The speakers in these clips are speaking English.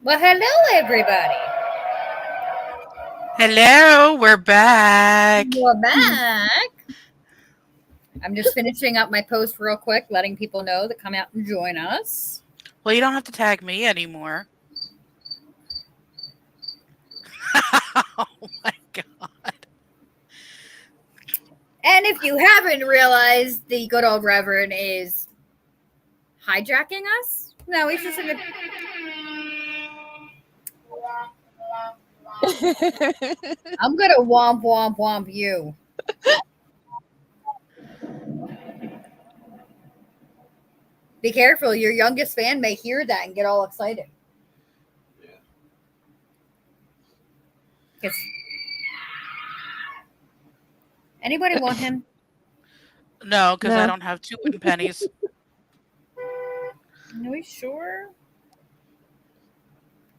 Well, hello, everybody. Hello, we're back. We're back. I'm just finishing up my post real quick, letting people know to come out and join us. Well, you don't have to tag me anymore. Oh my god. And if you haven't realized, the good old Reverend is hijacking us. No, he's just in the. I'm gonna womp womp womp you. Be careful, your youngest fan may hear that and get all excited. Because anybody want him? No, because I No. don't have two wooden pennies. Are we sure?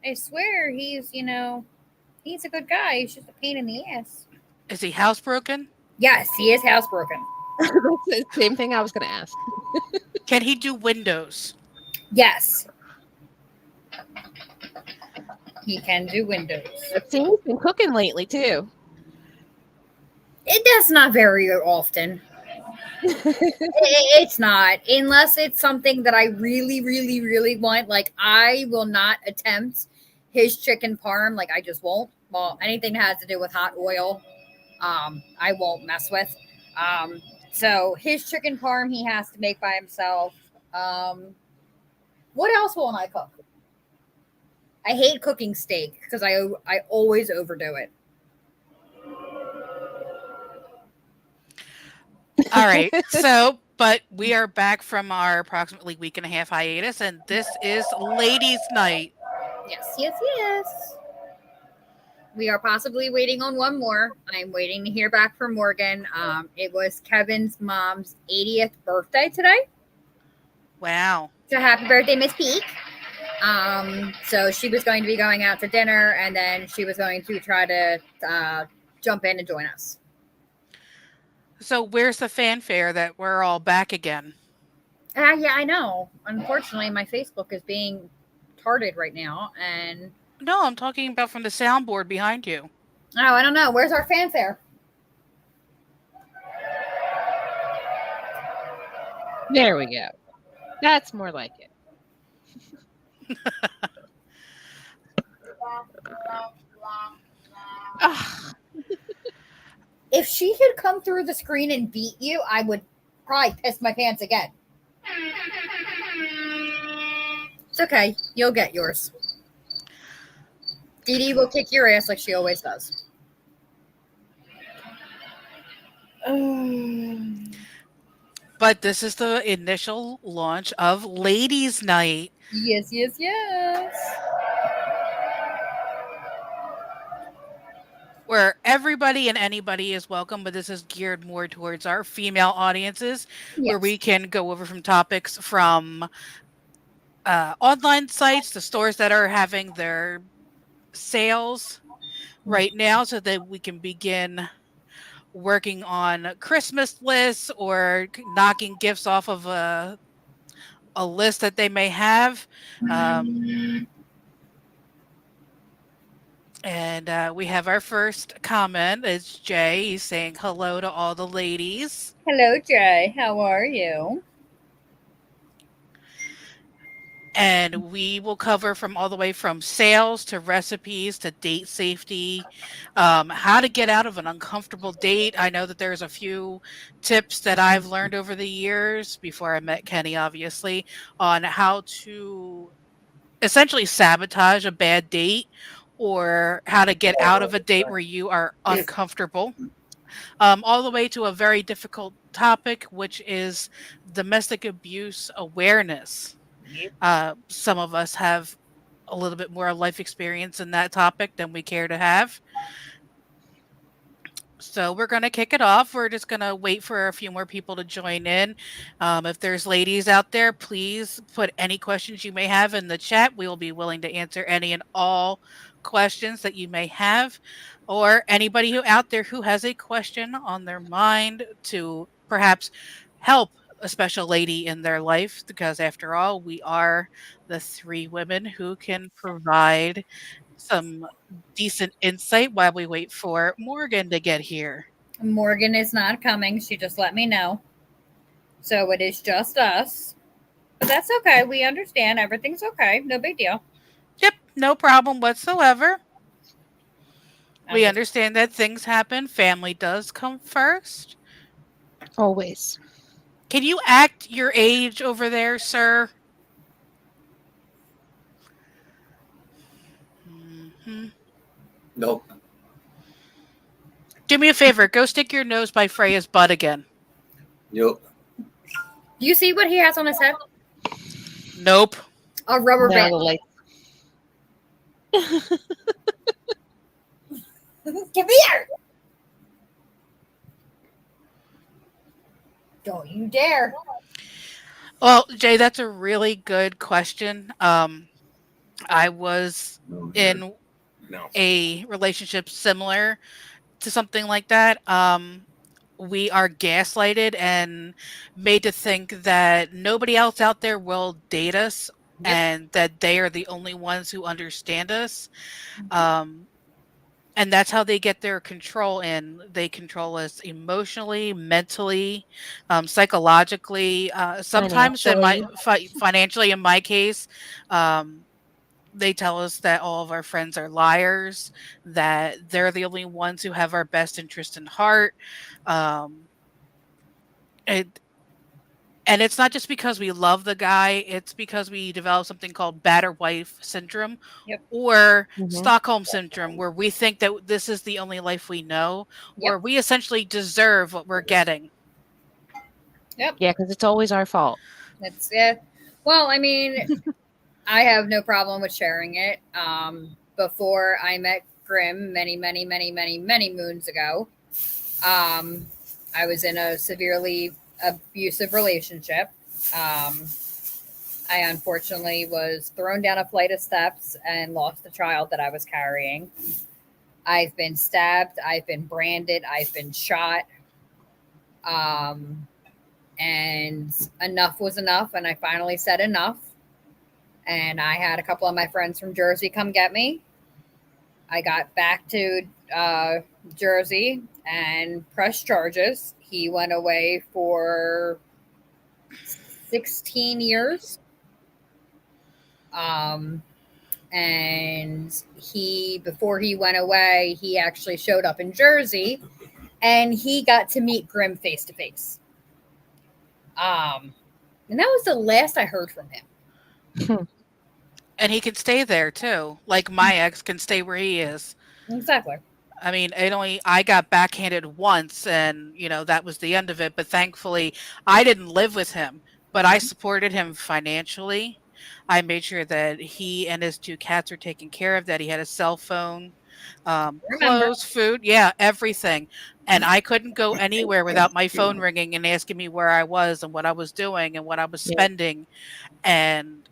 I swear he's a good guy. He's just a pain in the ass. Is he housebroken? Yes, he is housebroken. That's the same thing I was going to ask. Can he do windows? Yes, he can do windows. It seems he's been cooking lately too. That's not very often. It's not, unless it's something that I really, really, really want. Like I will not attempt his chicken parm. Like I just won't. Well, anything that has to do with hot oil, I won't mess with. So his chicken parm he has to make by himself. What else won't I cook? I hate cooking steak because I always overdo it. All right. So, but we are back from our approximately week and a half hiatus, and this is Ladies' Night. Yes, yes, yes. We are possibly waiting on one more. I'm waiting to hear back from Morgan. It was Kevin's mom's 80th birthday today. Wow. So happy birthday, Miss Peak. So she was going to be going out to dinner, and then she was going to try to jump in and join us. So, where's the fanfare that we're all back again? Yeah, I know. Unfortunately, my Facebook is being tarded right now, and No, I'm talking about from the soundboard behind you. oh, I don't know. Where's our fanfare? There we go. That's more like it. Ugh. If she could come through the screen and beat you, I would probably piss my pants again. It's okay. You'll get yours. Dee Dee will kick your ass like she always does. But this is the initial launch of Ladies' Night. Yes, yes, yes. Where everybody and anybody is welcome, but this is geared more towards our female audiences, where Yes. we can go over from topics from online sites to stores that are having their sales right now so that we can begin working on Christmas lists or knocking gifts off of a list that they may have. And we have our first comment. It's Jay. He's saying hello to all the ladies. Hello, Jay. How are you? And we will cover from all the way from sales to recipes to date safety, how to get out of an uncomfortable date. I know that there's a few tips that I've learned over the years before I met Kenny, obviously, on how to essentially sabotage a bad date or how to get out of a date where you are uncomfortable. All the way to a very difficult topic, which is domestic abuse awareness. Some of us have a little bit more life experience in that topic than we care to have. So we're going to kick it off. We're just going to wait for a few more people to join in. If there's ladies out there, please put any questions you may have in the chat. We will be willing to answer any and all questions that you may have, or anybody who out there who has a question on their mind to perhaps help a special lady in their life, because after all, we are the three women who can provide some decent insight while we wait for Morgan to get here. Morgan is not coming. She just let me know. So it is just us. But that's okay. We understand. Everything's okay. No big deal. Yep, no problem whatsoever. I'm We just understand that things happen. Family does come first. Always. Can you act your age over there, sir? Hmm. Nope. Do me a favor. Go stick your nose by Freya's butt again. Nope. Do you see what he has on his head? Nope. A rubber No, band. the light. Come here. Don't you dare. Well, Jay, that's a really good question. I was in No. a relationship similar to something like that. We are gaslighted and made to think that nobody else out there will date us, Yep. and that they are the only ones who understand us. And that's how they get their control in. They control us emotionally, mentally, psychologically, sometimes financially in my case. They tell us that all of our friends are liars, that they're the only ones who have our best interest in heart. Um, it, and it's not just because we love the guy, it's because we develop something called battered wife syndrome, Yep. or Mhm. Stockholm syndrome, where we think that this is the only life we know, Yep. or we essentially deserve what we're getting. Yep. Yeah, because it's always our fault. It's well, I mean, I have no problem with sharing it. Before I met Grimm many, many, many, many, many moons ago, I was in a severely abusive relationship. I unfortunately was thrown down a flight of steps and lost a child that I was carrying. I've been stabbed. I've been branded. I've been shot. And enough was enough. And I finally said enough. And I had a couple of my friends from Jersey come get me. I got back to Jersey and pressed charges. He went away for 16 years. And before he went away, he actually showed up in Jersey and he got to meet Grimm face to face. And that was the last I heard from him. And he can stay there too. Like my ex can stay where he is. Exactly. I mean, I got backhanded once, and that was the end of it. But thankfully, I didn't live with him, but I supported him financially. I made sure that he and his two cats were taken care of, that he had a cell phone, Remember. clothes, food, yeah, everything. And I couldn't go anywhere without my phone ringing and asking me where I was and what I was doing and what I was Yeah. spending. And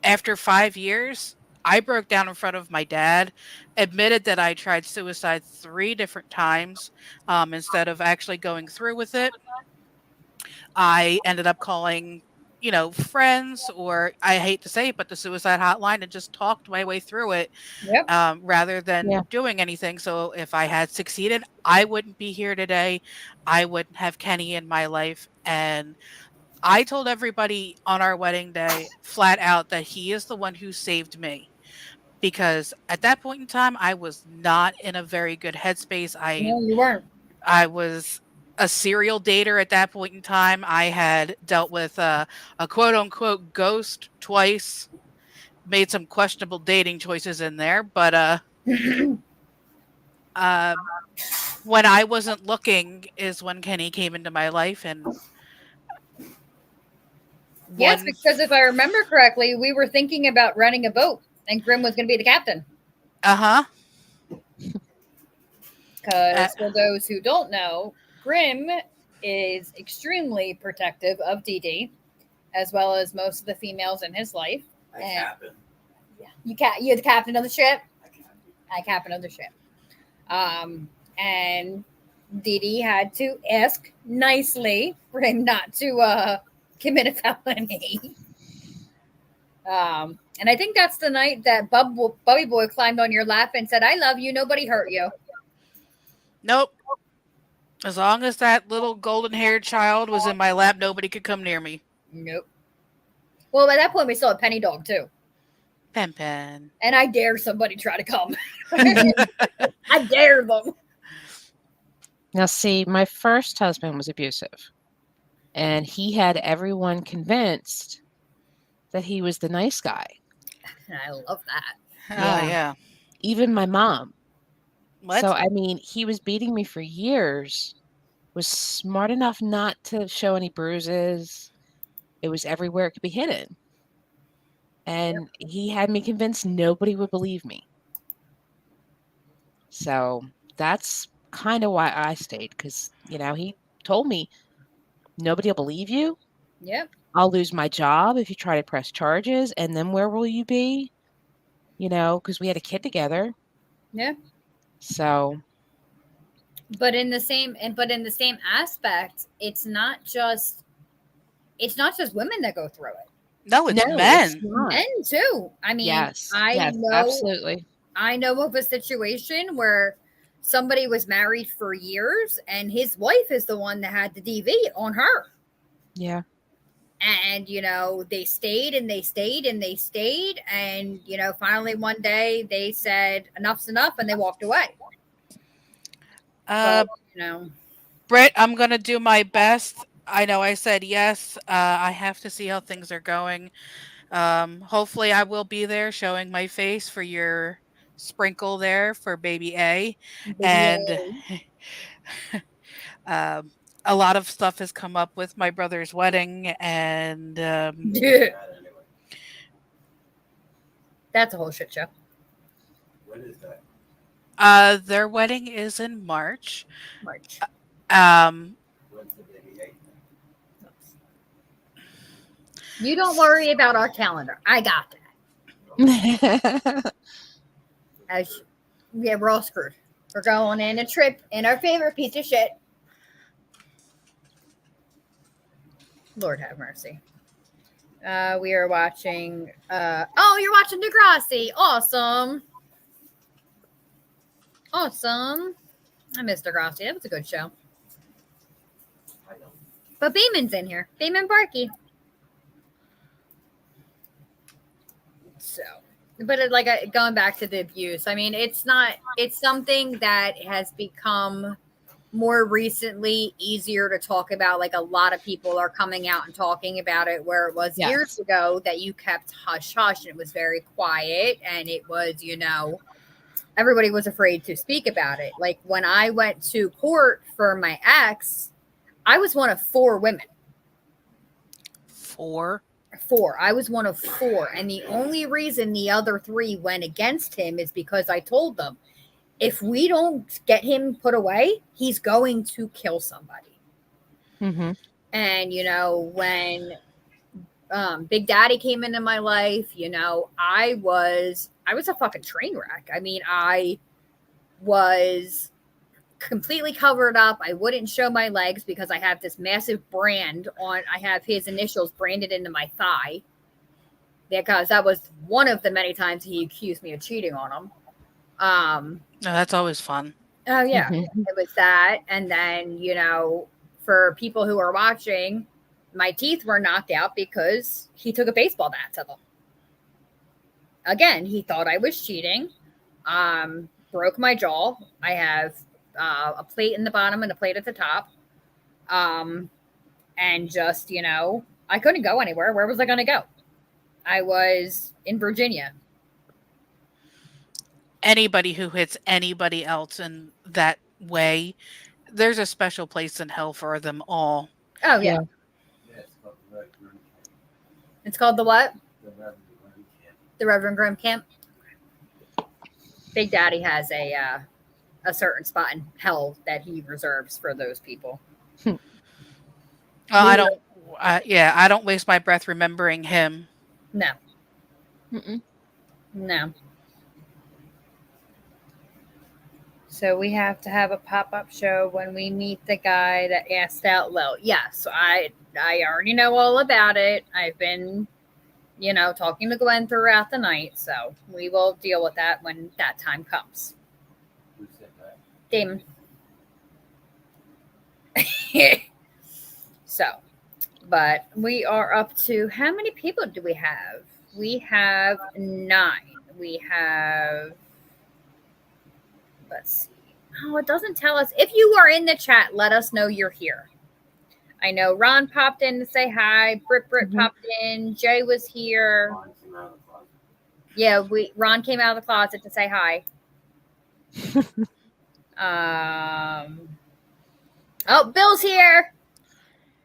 after 5 years, I broke down in front of my dad, admitted that I tried suicide 3 different times. Instead of actually going through with it, I ended up calling, friends, or I hate to say it, but the suicide hotline, and just talked my way through it, Yep. rather than Yeah. doing anything. So if I had succeeded, I wouldn't be here today. I wouldn't have Kenny in my life. And I told everybody on our wedding day flat out that he is the one who saved me, because at that point in time I was not in a very good headspace. No, you weren't. I was a serial dater at that point in time. I had dealt with a quote unquote ghost twice, made some questionable dating choices in there, but when I wasn't looking is when Kenny came into my life. And Yes, one because if I remember correctly, we were thinking about renting a boat and Grimm was going to be the captain. uh-huh Because for those who don't know, Grimm is extremely protective of Dee Dee, as well as most of the females in his life. Captain. You're the captain of the ship. I captain of the ship. And Dee Dee had to ask nicely for him not to commit a felony. And I think that's the night that Bubby Boy climbed on your lap and said, "I love you. Nobody hurt you." Nope. As long as that little golden-haired child was in my lap, nobody could come near me. Nope. Well, by that point, we still had Penny Dog too. Pen Pen. And I dare somebody try to come. I dare them. Now, see, my first husband was abusive, and he had everyone convinced that he was the nice guy. And I love that. Oh, yeah. Even my mom. What? So, I mean, he was beating me for years, was smart enough not to show any bruises. It was everywhere it could be hidden. And he had me convinced nobody would believe me. So that's kind of why I stayed, because, he told me, nobody will believe you. Yep. I'll lose my job if you try to press charges. And then where will you be? Because we had a kid together. Yeah. So. But in the same aspect, it's not just women that go through it. No, it's No, men. it's not. Men too. I mean, Yes, I know absolutely. I know of a situation where somebody was married for years and his wife is the one that had the DV on her. Yeah. And, they stayed and they stayed and they stayed. And, finally one day they said, enough's enough, and they walked away. Britt, I'm going to do my best. I know I said yes. I have to see how things are going. Hopefully I will be there showing my face for your sprinkle there for baby A. And a lot of stuff has come up with my brother's wedding, and that's a whole shit show. When is that? Their wedding is in March. March. When's the baby 8? You don't worry about our calendar. I got that. We're all screwed. We're going on a trip in our favorite piece of shit. Lord have mercy. We are watching. You're watching Degrassi. Awesome. Awesome. I missed Degrassi. That was a good show. I know. But Beeman's in here. Beeman Barky. So, but going back to the abuse, I mean, it's something that has become more recently easier to talk about. Like, a lot of people are coming out and talking about it, where it was years ago that you kept hush hush and it was very quiet, and it was, everybody was afraid to speak about it. Like, when I went to court for my ex, I was one of 4 women. 4? 4. I was one of 4. And the only reason the other 3 went against him is because I told them, if we don't get him put away, he's going to kill somebody. Mm-hmm. And, when Big Daddy came into my life, I was a fucking train wreck. I mean, I was completely covered up. I wouldn't show my legs because I have this massive brand on. I have his initials branded into my thigh, because that was one of the many times he accused me of cheating on him. No, that's always fun. Oh yeah, Mm-hmm. It was that. And then, for people who are watching, my teeth were knocked out because he took a baseball bat to them. Again, he thought I was cheating. Broke my jaw. I have a plate in the bottom and a plate at the top. And just, I couldn't go anywhere. Where was I going to go? I was in Virginia. Anybody who hits anybody else in that way, there's a special place in hell for them all. Oh, yeah. Yeah, it's called the Red Grimm Camp. It's called the what? The Reverend Grimm Camp. The Reverend Grimm Camp. Big Daddy has a certain spot in hell that he reserves for those people. I don't waste my breath remembering him. No. Mm-mm. No. So we have to have a pop-up show when we meet the guy that asked out low. Yes, I already know all about it. I've been, talking to Gwen throughout the night, so we will deal with that when that time comes. Who said that? Damon. So, but we are up to how many people do we have? We have 9. We have, let's see. Oh, it doesn't tell us. If you are in the chat, let us know you're here. I know Ron popped in to say hi. Brit popped in. Jay was here. Ron came out of the closet. Yeah, Ron came out of the closet to say hi. Oh, Bill's here.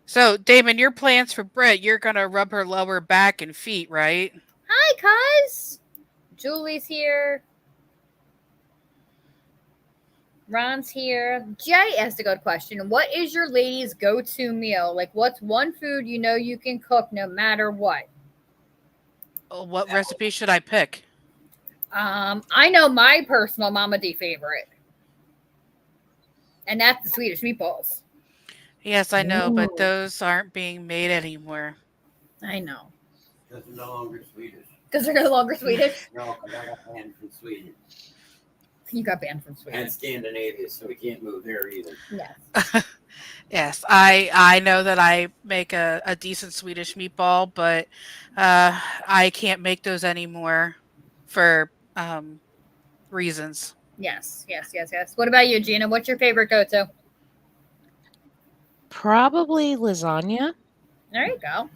So, Damon, your plans for Britt, you're going to rub her lower back and feet, right? Hi, cuz. Julie's here. Ron's here. Jay asked a good question. What is your lady's go-to meal? Like, what's one food you know you can cook no matter what? What recipe should I pick? I know my personal Mama D favorite. And that's the Swedish meatballs. Yes, I know, Ooh. but those aren't being made anymore. I know. Because they're no longer Swedish. Because they're no longer Swedish. No, because I got banned from Sweden. You got banned from Sweden. And Scandinavia, so we can't move there either. Yes. Yes, I know that I make a decent Swedish meatball, but I can't make those anymore for reasons. Yes. What about you, Gina? What's your favorite go-to? Probably lasagna. There you go.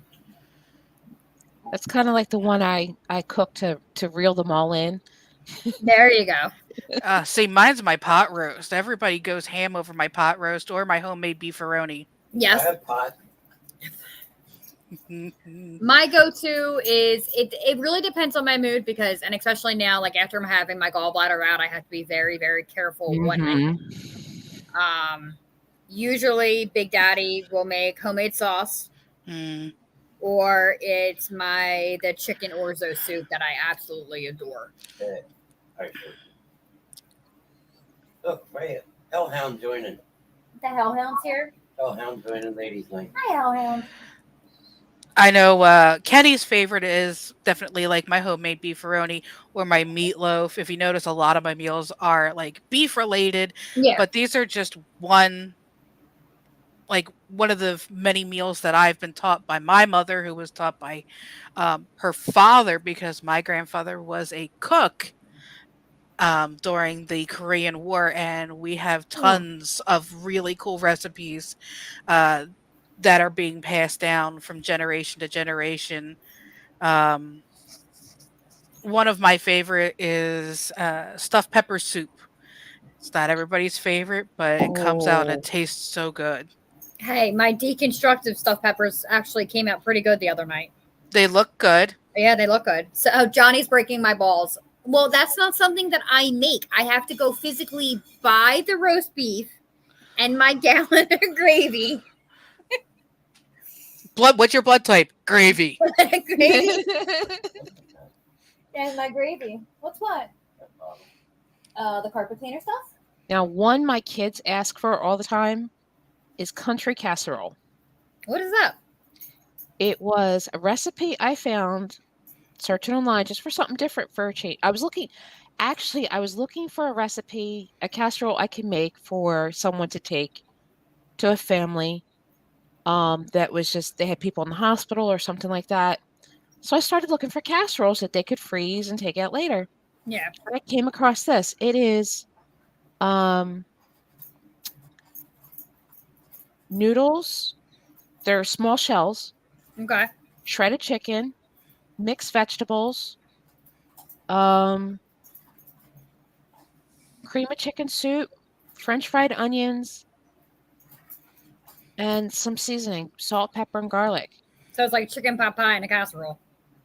That's kind of like the one I cook to reel them all in. There you go. See, mine's my pot roast. Everybody goes ham over my pot roast or my homemade beefaroni. Yes. I have pot. My go-to is it really depends on my mood because, and especially now, like after I'm having my gallbladder out, I have to be very, very careful what I Mhm. Usually Big Daddy will make homemade sauce or it's the chicken orzo soup that I absolutely adore. Look, right. Hellhound joining. The Hellhound's here. Hellhound joining ladies' night. Hi, Hellhound. I know Kenny's favorite is definitely like my homemade beefaroni or my meatloaf. If you notice, a lot of my meals are like beef related, Yeah. but these are just one of the many meals that I've been taught by my mother, who was taught by her father, because my grandfather was a cook during the Korean War, and we have tons of really cool recipes that are being passed down from generation to generation. One of my favorite is stuffed pepper soup. It's not everybody's favorite, but it comes out and it tastes so good. Hey, my deconstructive stuffed peppers actually came out pretty good the other night. They look good. Yeah, they look good. So Johnny's breaking my balls. Well, that's not something that I make. I have to go physically buy the roast beef and my gallon of gravy. What's your blood type? Gravy. Gravy. And my gravy. What's what? The carpet cleaner stuff? Now, one my kids ask for all the time is country casserole. What is that? It was a recipe I found searching online just for something different for a change. I was looking for a recipe, a casserole I could make for someone to take to a family that was just, they had people in the hospital or something like that. So I started looking for casseroles that they could freeze and take out later. Yeah. And I came across this. It is noodles. They're small shells. Okay. Shredded chicken, mixed vegetables, cream of chicken soup, French fried onions, and some seasoning, salt, pepper, and garlic. So it's like chicken pot pie in a casserole.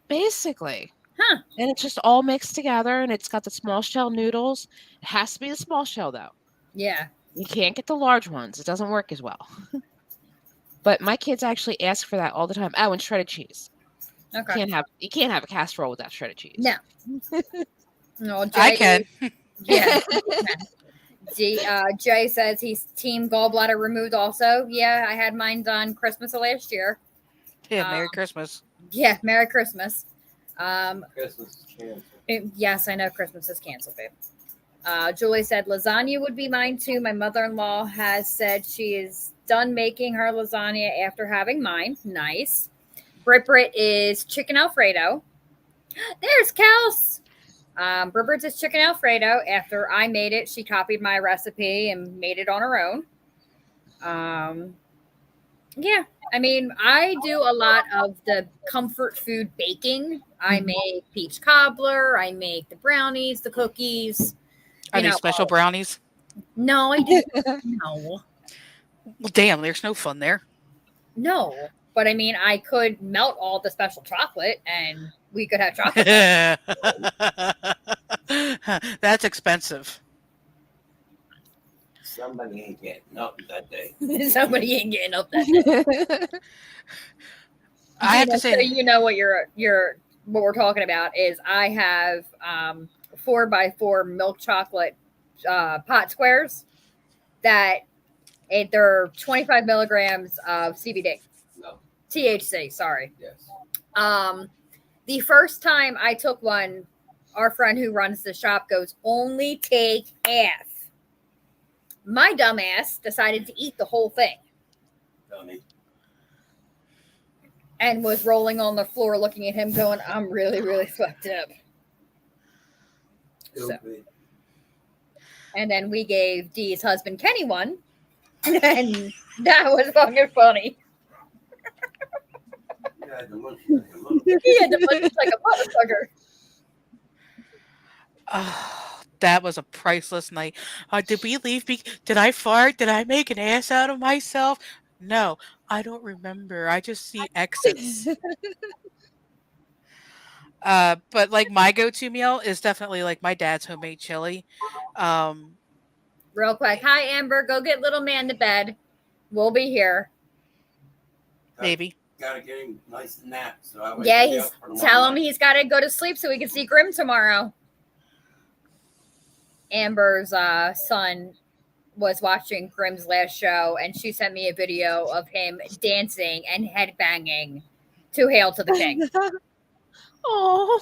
Basically. Huh. And it's just all mixed together, and it's got the small shell noodles. It has to be the small shell, though. Yeah. You can't get the large ones. It doesn't work as well. But my kids actually ask for that all the time. Oh, and shredded cheese. Okay. You can't have a casserole without shredded cheese. No. No, Jay, I can. Yeah. Jay says he's team gallbladder removed also. Yeah, I had mine done Christmas of last year. Yeah, Merry Christmas. Yeah, Merry Christmas. Christmas is canceled. Yes, I know Christmas is canceled, babe. Julie said lasagna would be mine too. My mother-in-law has said she is done making her lasagna after having mine. Nice. Brit is chicken Alfredo. There's Kels. Brit is chicken Alfredo. After I made it, she copied my recipe and made it on her own. Yeah, I mean, I do a lot of the comfort food baking. I make peach cobbler. I make the brownies, the cookies. Are these special brownies? No, I do. No. Well, damn, there's no fun there. No. But I mean, I could melt all the special chocolate and we could have chocolate. That's expensive. Somebody ain't getting up that day. Somebody ain't getting up that day. I have to say, so you know what what we're talking about is I have 4x4 milk chocolate pot squares that they're 25 milligrams of CBD. No. THC, sorry. Yes. The first time I took one, our friend who runs the shop goes, only take half. My dumbass decided to eat the whole thing. Dummy. And was rolling on the floor looking at him going, I'm really, really fucked up. So, and then we gave Dee's husband Kenny one. And that was fucking funny. He had the munch like a motherfucker. oh, that was a priceless night. Did we leave? Did I fart? Did I make an ass out of myself? No, I don't remember. I just see exits. But like my go-to meal is definitely like my dad's homemade chili. Real quick. Hi, Amber. Go get little man to bed. We'll be here. Maybe. Gotta get him nice and nap. So Tell him he's got to go to sleep so we can see Grimm tomorrow. Amber's son was watching Grimm's last show, and she sent me a video of him dancing and headbanging to Hail to the King. Oh.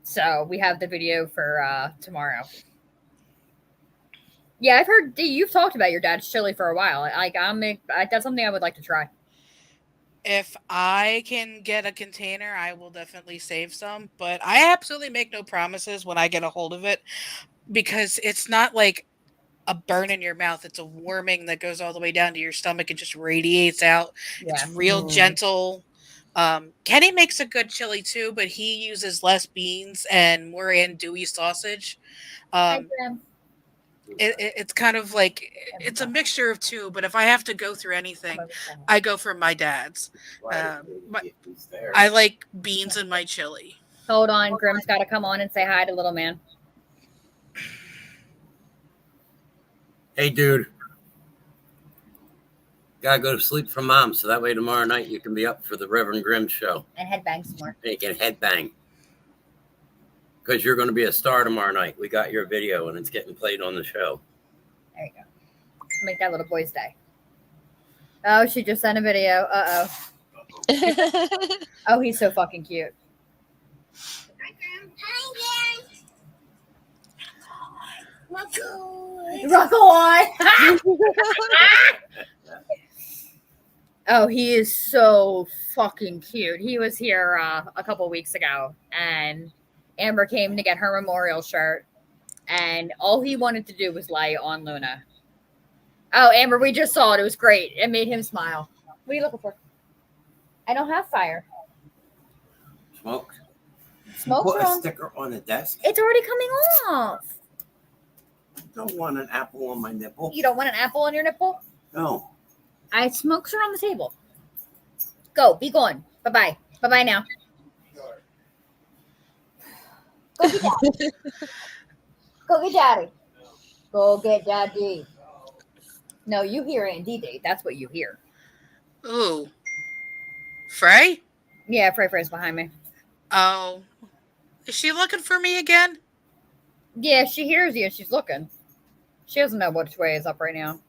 So we have the video for tomorrow. Yeah, I've heard you've talked about your dad's chili for a while. That's something I would like to try. If I can get a container, I will definitely save some. But I absolutely make no promises when I get a hold of it, because it's not like a burn in your mouth. It's a warming that goes all the way down to your stomach and just radiates out. Yeah. It's real gentle. Kenny makes a good chili too, but he uses less beans and more andouille sausage. It's kind of like it's a mixture of two, but if I have to go through anything, I go for my dad's. I like beans in my chili. Hold on, Grimm's got to come on and say hi to little man. Hey, dude. Gotta go to sleep for mom, so that way tomorrow night you can be up for the Reverend Grimm show. And headbang some more. And you can headbang. Because you're going to be a star tomorrow night. We got your video, and it's getting played on the show. There you go. Make that little boy's day. Oh, she just sent a video. Uh-oh. Oh, he's so fucking cute. Hi, Graham. Hi, Graham. Rock on. Oh, he is so fucking cute. He was here a couple weeks ago, and Amber came to get her memorial shirt, and all he wanted to do was lay on Luna. Oh, Amber, we just saw it. It was great. It made him smile. What are you looking for? I don't have fire. Smoke. Smoke's Put a wrong. sticker on the desk. It's already coming off. I don't want an apple on my nipple. You don't want an apple on your nipple? No. Smokes are on the table. Go. Be gone. Bye-bye. Bye-bye now. Go get daddy. Go get daddy. Go get daddy. No, you hear Andy. That's what you hear. Ooh. Frey? Yeah, Frey's behind me. Oh. Is she looking for me again? Yeah, she hears you. She's looking. She doesn't know which way is up right now.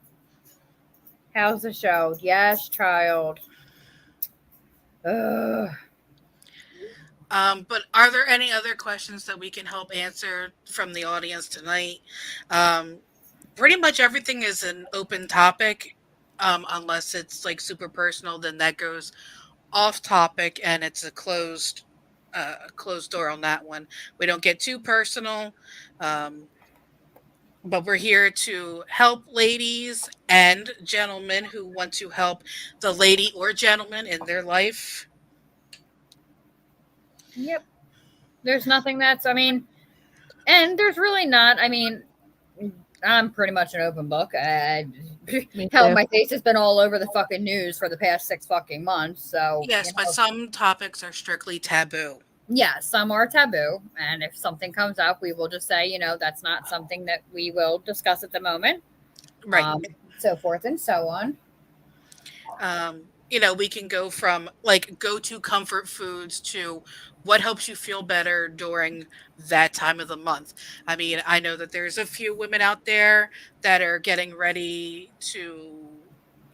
How's the show? Yes, child. Ugh. But are there any other questions that we can help answer from the audience tonight? Pretty much everything is an open topic, unless it's like super personal, then that goes off topic and it's a closed door on that one. We don't get too personal, but we're here to help ladies and gentlemen who want to help the lady or gentleman in their life. Yep. There's nothing that's, I mean, and there's really not, I mean, I'm pretty much an open book. Hell, too. my face has been all over the fucking news for the past 6 fucking months. So, Yes, you but know, some topics are strictly taboo. yeah, some are taboo. And if something comes up, we will just say, you know, that's not something that we will discuss at the moment. Right. So forth and so on. You know, we can go from like go-to comfort foods to what helps you feel better during that time of the month. I mean, I know that there's a few women out there that are getting ready to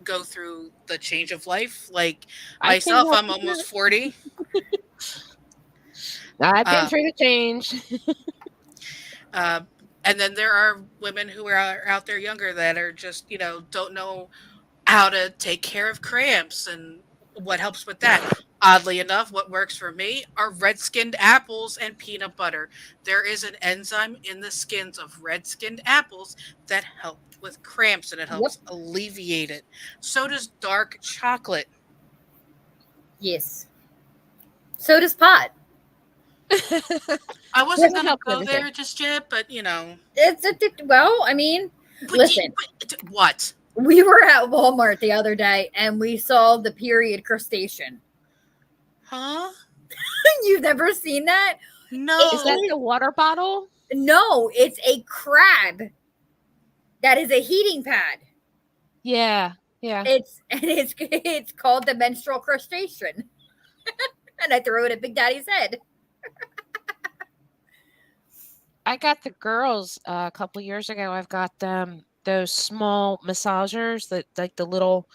go through the change of life. Like I can myself, help I'm with almost that. 40. I've been Uh, through the change. and then there are women who are out there younger that are just, you know, don't know how to take care of cramps and what helps with that. Oddly enough, what works for me are red-skinned apples and peanut butter. There is an enzyme in the skins of red-skinned apples that help with cramps and it Yep. helps alleviate it. So does dark chocolate. Yes. So does pot. I wasn't going to help go everything. there just yet, but you know. Well, I mean, But listen. What? We were at Walmart the other day and we saw the period crustacean. Huh? You've never seen that? No. Is that the water bottle? No, it's a crab that is a heating pad. Yeah. Yeah. It's called the menstrual crustacean. And I threw it at Big Daddy's head. I got the girls a couple years ago. I've got them those small massagers that like the little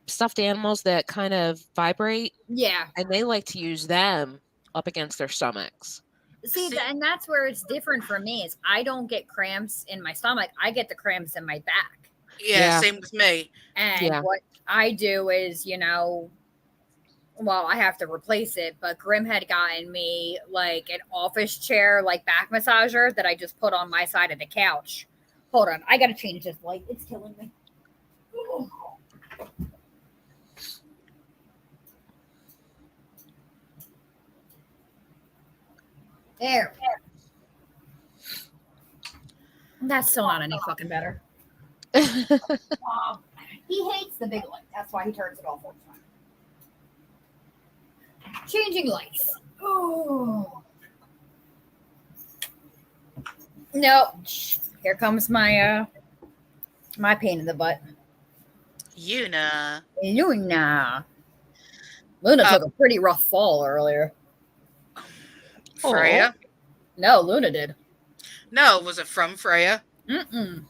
stuffed animals that kind of vibrate, Yeah. and they like to use them up against their stomachs. See, and that's where it's different for me is I don't get cramps in my stomach. I get the cramps in my back. Yeah, Yeah. same with me. And Yeah. what I do is, you know, well, I have to replace it, but Grimm had gotten me like an office chair, like back massager that I just put on my side of the couch. Hold on, I gotta change this light. It's killing me. There. That's still not any fucking better. He hates the big light. That's why he turns it off all the time. Changing lights. Oh. No. Here comes my my pain in the butt. Una. Luna. Luna took a pretty rough fall earlier. Freya? No, Luna did. No, was it from Freya? Mm-mm.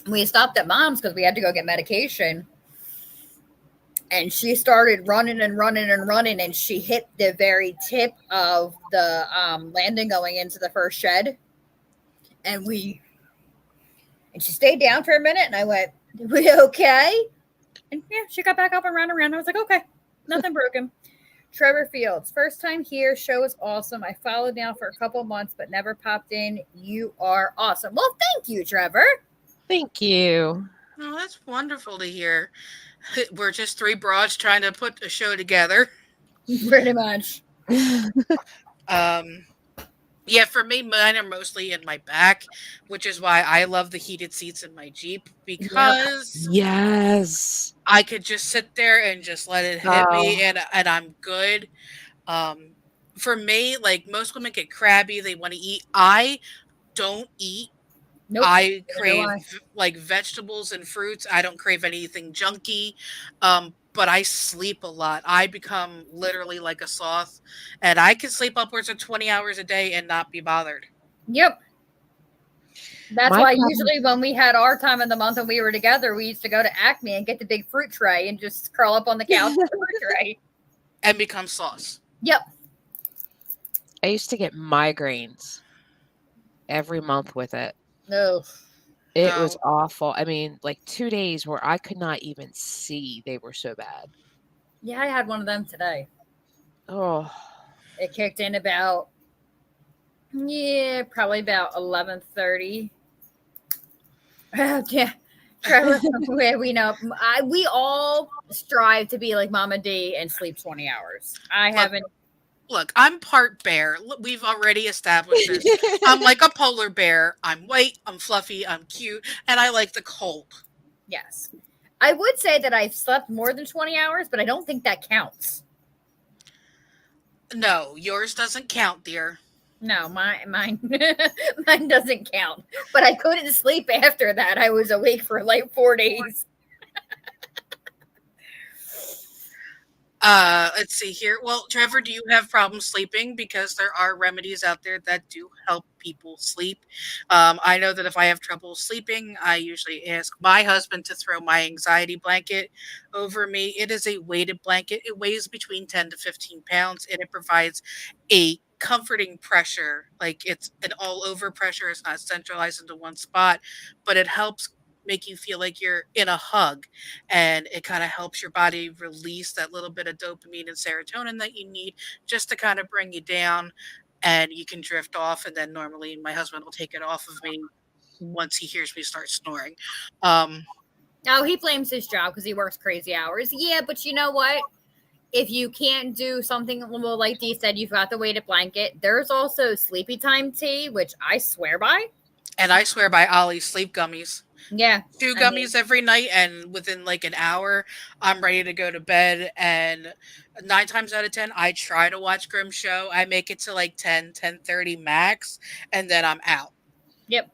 We stopped at Mom's because we had to go get medication. And she started running and running and running, and she hit the very tip of the landing going into the first shed. And she stayed down for a minute, and I went, "Are we okay?" And yeah, she got back up and ran around. I was like, "Okay, nothing broken." Trevor Fields, first time here. Show is awesome. I followed now for a couple months, but never popped in. You are awesome. Well, thank you, Trevor. Thank you. Oh, that's wonderful to hear. We're just three broads trying to put a show together. Pretty much. Yeah, for me, mine are mostly in my back, which is why I love the heated seats in my Jeep because Yes. I could just sit there and just let it hit me and I'm good. For me, like most women get crabby, they want to eat. I don't eat. Nope. I crave like vegetables and fruits. I don't crave anything junky. But I sleep a lot. I become literally like a sloth, and I can sleep upwards of 20 hours a day and not be bothered. Yep. That's My why problem- usually when we had our time of the month and we were together, we used to go to Acme and get the big fruit tray and just curl up on the couch with the fruit tray. And become sauce. Yep. I used to get migraines every month with it. No. It was No. awful. I mean, like 2 days where I could not even see. They were so bad. Yeah, I had one of them today. Oh, It kicked in about probably about 11:30. Yeah. Trevor, we know we all strive to be like Mama D and sleep 20 hours. I haven't. Look, I'm part bear. We've already established this. I'm like a polar bear. I'm white, I'm fluffy, I'm cute, and I like the cold. Yes. I would say that I've slept more than 20 hours, but I don't think that counts. No, yours doesn't count, dear. No, mine doesn't count. But I couldn't sleep after that. I was awake for like 4 days. Let's see here. Well, Trevor, do you have problems sleeping? Because there are remedies out there that do help people sleep. I know that if I have trouble sleeping, I usually ask my husband to throw my anxiety blanket over me. It is a weighted blanket. It weighs between 10 to 15 pounds, and it provides a comforting pressure. Like it's an all over pressure. It's not centralized into one spot, but it helps make you feel like you're in a hug, and it kind of helps your body release that little bit of dopamine and serotonin that you need just to kind of bring you down, and you can drift off. And then normally my husband will take it off of me once he hears me start snoring. Oh, he blames his job because he works crazy hours. Yeah, but you know what? If you can't do something, well, like Dee said, you've got the weighted blanket. There's also sleepy time tea, which I swear by. And I swear by Ollie's sleep gummies. Yeah. 2 I gummies mean, every night, and within like an hour, I'm ready to go to bed. And 9 times out of 10, I try to watch Grimm show. I make it to like 10:30 max, and then I'm out. Yep.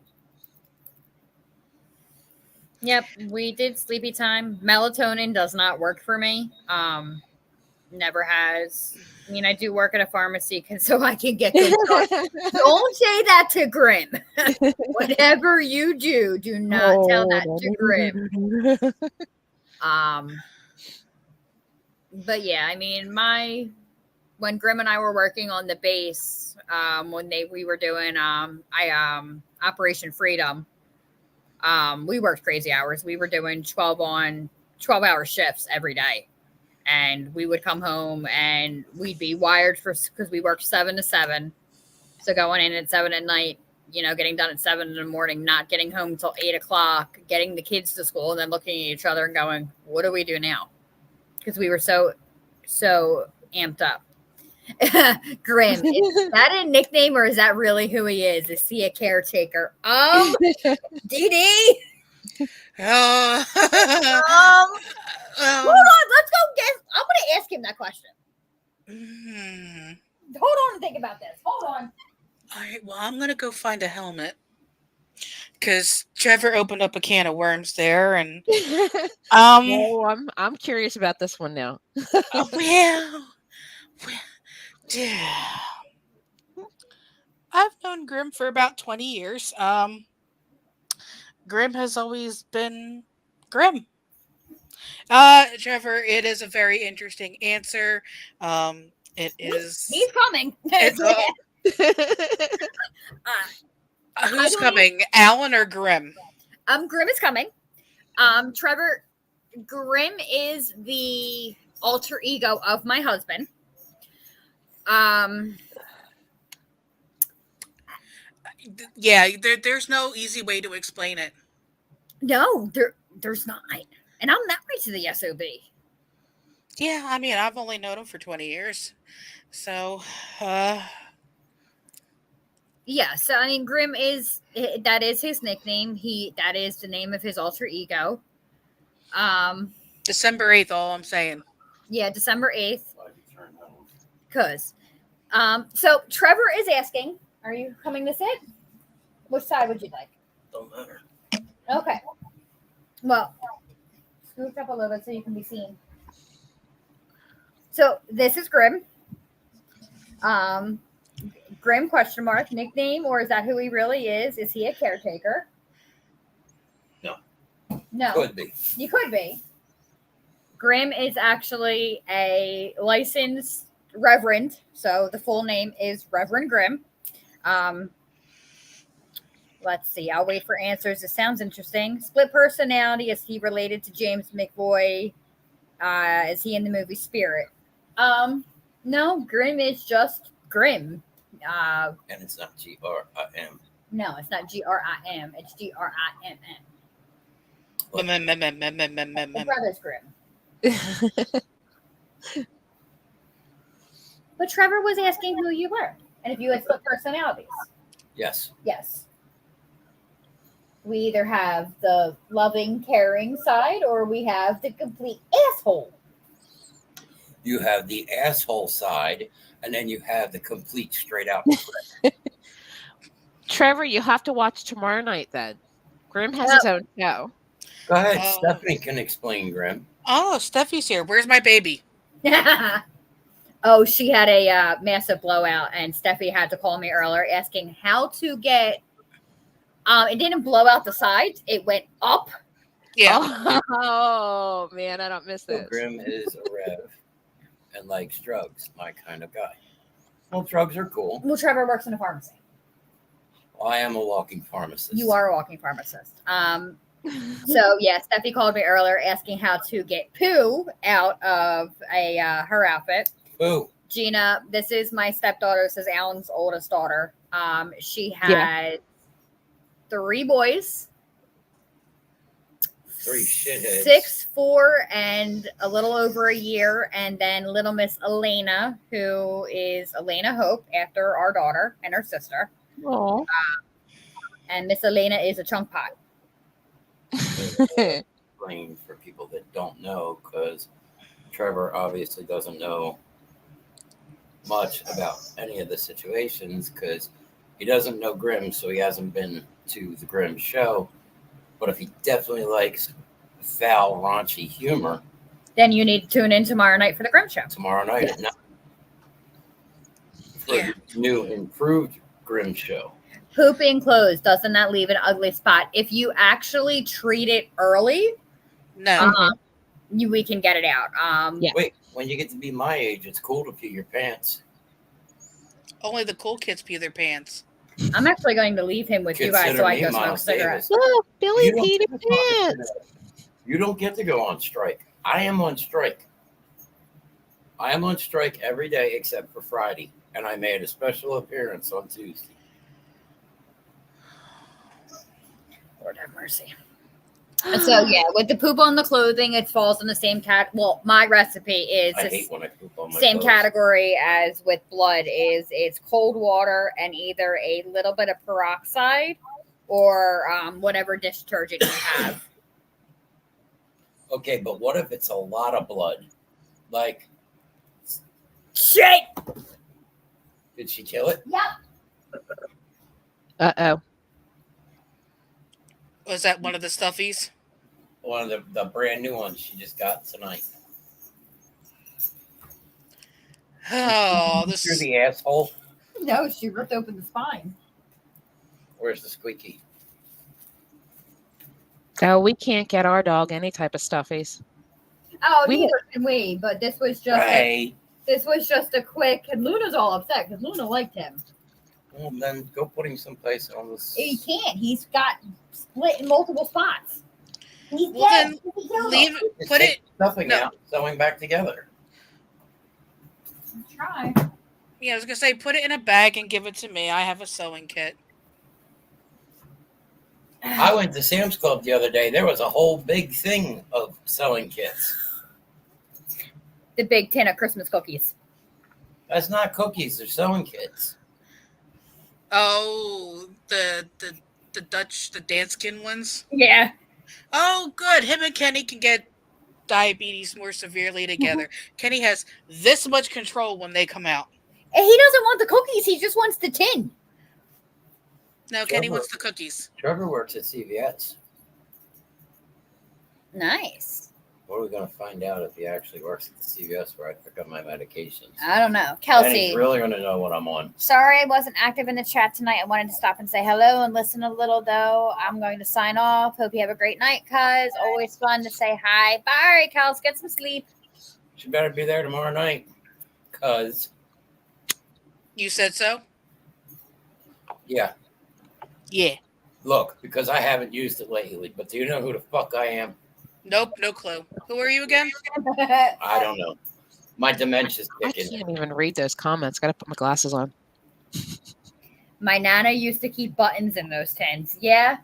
Yep. We did sleepy time. Melatonin does not work for me. Never has. I mean, I do work at a pharmacy so I can get good drugs. Don't say that to Grimm. Whatever you do, do not tell that to Grimm. But yeah, I mean, when Grimm and I were working on the base, when we were doing Operation Freedom, we worked crazy hours. We were doing 12-hour shifts every day. And we would come home and we'd be wired because we worked 7 to 7. So going in at 7 at night, getting done at 7 in the morning, not getting home until 8 o'clock, getting the kids to school, and then looking at each other and going, what do we do now? Because we were so amped up. Grimm, is that a nickname or is that really who he is? Is he a caretaker? Dee Dee? Hold on, let's go guess. I'm going to ask him that question. Hold on and think about this. Hold on. All right, well, I'm going to go find a helmet, because Trevor opened up a can of worms there. And Oh, I'm curious about this one now. well, yeah. I've known Grimm for about 20 years. Grimm has always been Grimm. Trevor, it is a very interesting answer. It is. He's coming. Who's coming, Alan or Grimm? Grimm is coming. Trevor, Grimm is the alter ego of my husband. Yeah, there's no easy way to explain it. No, there's not. And I'm not right to the SOB. Yeah, I mean, I've only known him for 20 years. So, yeah, so I mean, Grimm that is his nickname. That is the name of his alter ego. December 8th, all I'm saying. Yeah, December 8th. So Trevor is asking, are you coming to sit? Which side would you like? Don't matter. Okay. Well, scoot up a little bit so you can be seen. So this is Grimm. Grimm question mark nickname, or is that who he really is? Is he a caretaker? No. No. Could be. You could be. Grimm is actually a licensed reverend, so the full name is Reverend Grimm. Let's see. I'll wait for answers. It sounds interesting. Split personality. Is he related to James McVoy? Is he in the movie Spirit? No. Grimm is just Grimm. And it's not G-R-I-M. No, it's not Grim. It's Grimm. The brothers Grimm. But Trevor was asking who you were and if you had split personalities. Yes. Yes. We either have the loving, caring side or we have the complete asshole. You have the asshole side, and then you have the complete straight out. Trevor, you have to watch tomorrow night then. Grimm has his own show. Go ahead. Stephanie can explain Grimm. Oh, Steffi's here. Where's my baby? Oh, she had a massive blowout, and Steffi had to call me earlier asking how to get. It didn't blow out the sides; it went up. Yeah. Oh man, I don't miss So this. Grimm is a rev and likes drugs, my kind of guy. Well, drugs are cool. Well, Trevor works in a pharmacy. Well, I am a walking pharmacist. You are a walking pharmacist. So yeah, Steffi called me earlier asking how to get poo out of her outfit. Poo. Gina, this is my stepdaughter. This is Alan's oldest daughter. She had 3 boys. 3 shitheads. 6, 4, and a little over a year. And then little Miss Elena, who is Elena Hope, after our daughter and her sister. Oh. And Miss Elena is a chunk pot. Explain for people that don't know, because Trevor obviously doesn't know much about any of the situations, because he doesn't know Grimm, so he hasn't been to the Grimm show. But if he definitely likes foul, raunchy humor, then you need to tune in tomorrow night for the Grimm show. Tomorrow night at 9 for the new improved Grimm show. Pooping clothes, doesn't that leave an ugly spot? If you actually treat it early, No. we can get it out. Yeah. Wait, when you get to be my age, it's cool to pee your pants. Only the cool kids pee their pants. I'm actually going to leave him with you guys so I can go smoke Miles cigarettes. Davis. Look, Billy You don't peed get his to talk pants. today. You don't get to go on strike. I am on strike. I am on strike every day except for Friday, and I made a special appearance on Tuesday. Lord have mercy. So yeah, with the poop on the clothing, it falls in the same cat. Well, my recipe is I the hate when I poop on my same clothes. category as with blood. It's cold water and either a little bit of peroxide or whatever dish detergent you have. Okay, but what if it's a lot of blood? Like, Shit. did she kill it? Yep. Uh-oh. Was that one of the stuffies? One of the brand new ones she just got tonight. Oh, Through this. the asshole. No, she ripped open the spine. Where's the squeaky? Oh, we can't get our dog any type of stuffies. Oh, We- neither can we. But this was just Hey. this was just a quick. And Luna's all upset because Luna liked him. Well, then go put him someplace on this. He can't. He's got split in multiple spots. He's Well, dead. then He killed leave him. it. Just Put take it. stuffing no. out, sewing back together. Try. Yeah, I was gonna say, put it in a bag and give it to me. I have a sewing kit. I went to Sam's Club the other day. There was a whole big thing of sewing kits. The big tin of Christmas cookies. That's not cookies; they're sewing kits. Oh, the Danskin ones. Yeah. Oh, good. Him and Kenny can get diabetes more severely together. Kenny has this much control when they come out. And he doesn't want the cookies. He just wants the tin. No, Kenny Trevor. wants the cookies. Trevor works at CVS. Nice. What are we going to find out if he actually works at the CVS where I pick up my medications? I don't know. And Kelsey. he's really going to know what I'm on. Sorry I wasn't active in the chat tonight. I wanted to stop and say hello and listen a little, though. I'm going to sign off. Hope you have a great night, cuz. Always fun to say hi. Bye, Kels. Get some sleep. She better be there tomorrow night. Cuz, You said so? yeah. Yeah. Look, because I haven't used it lately, but do you know who the fuck I am? Nope, no clue. Who are you again? I don't know. My dementia's I kicking. can't even read those comments. Got to put my glasses on. My Nana used to keep buttons in those tins. Yeah.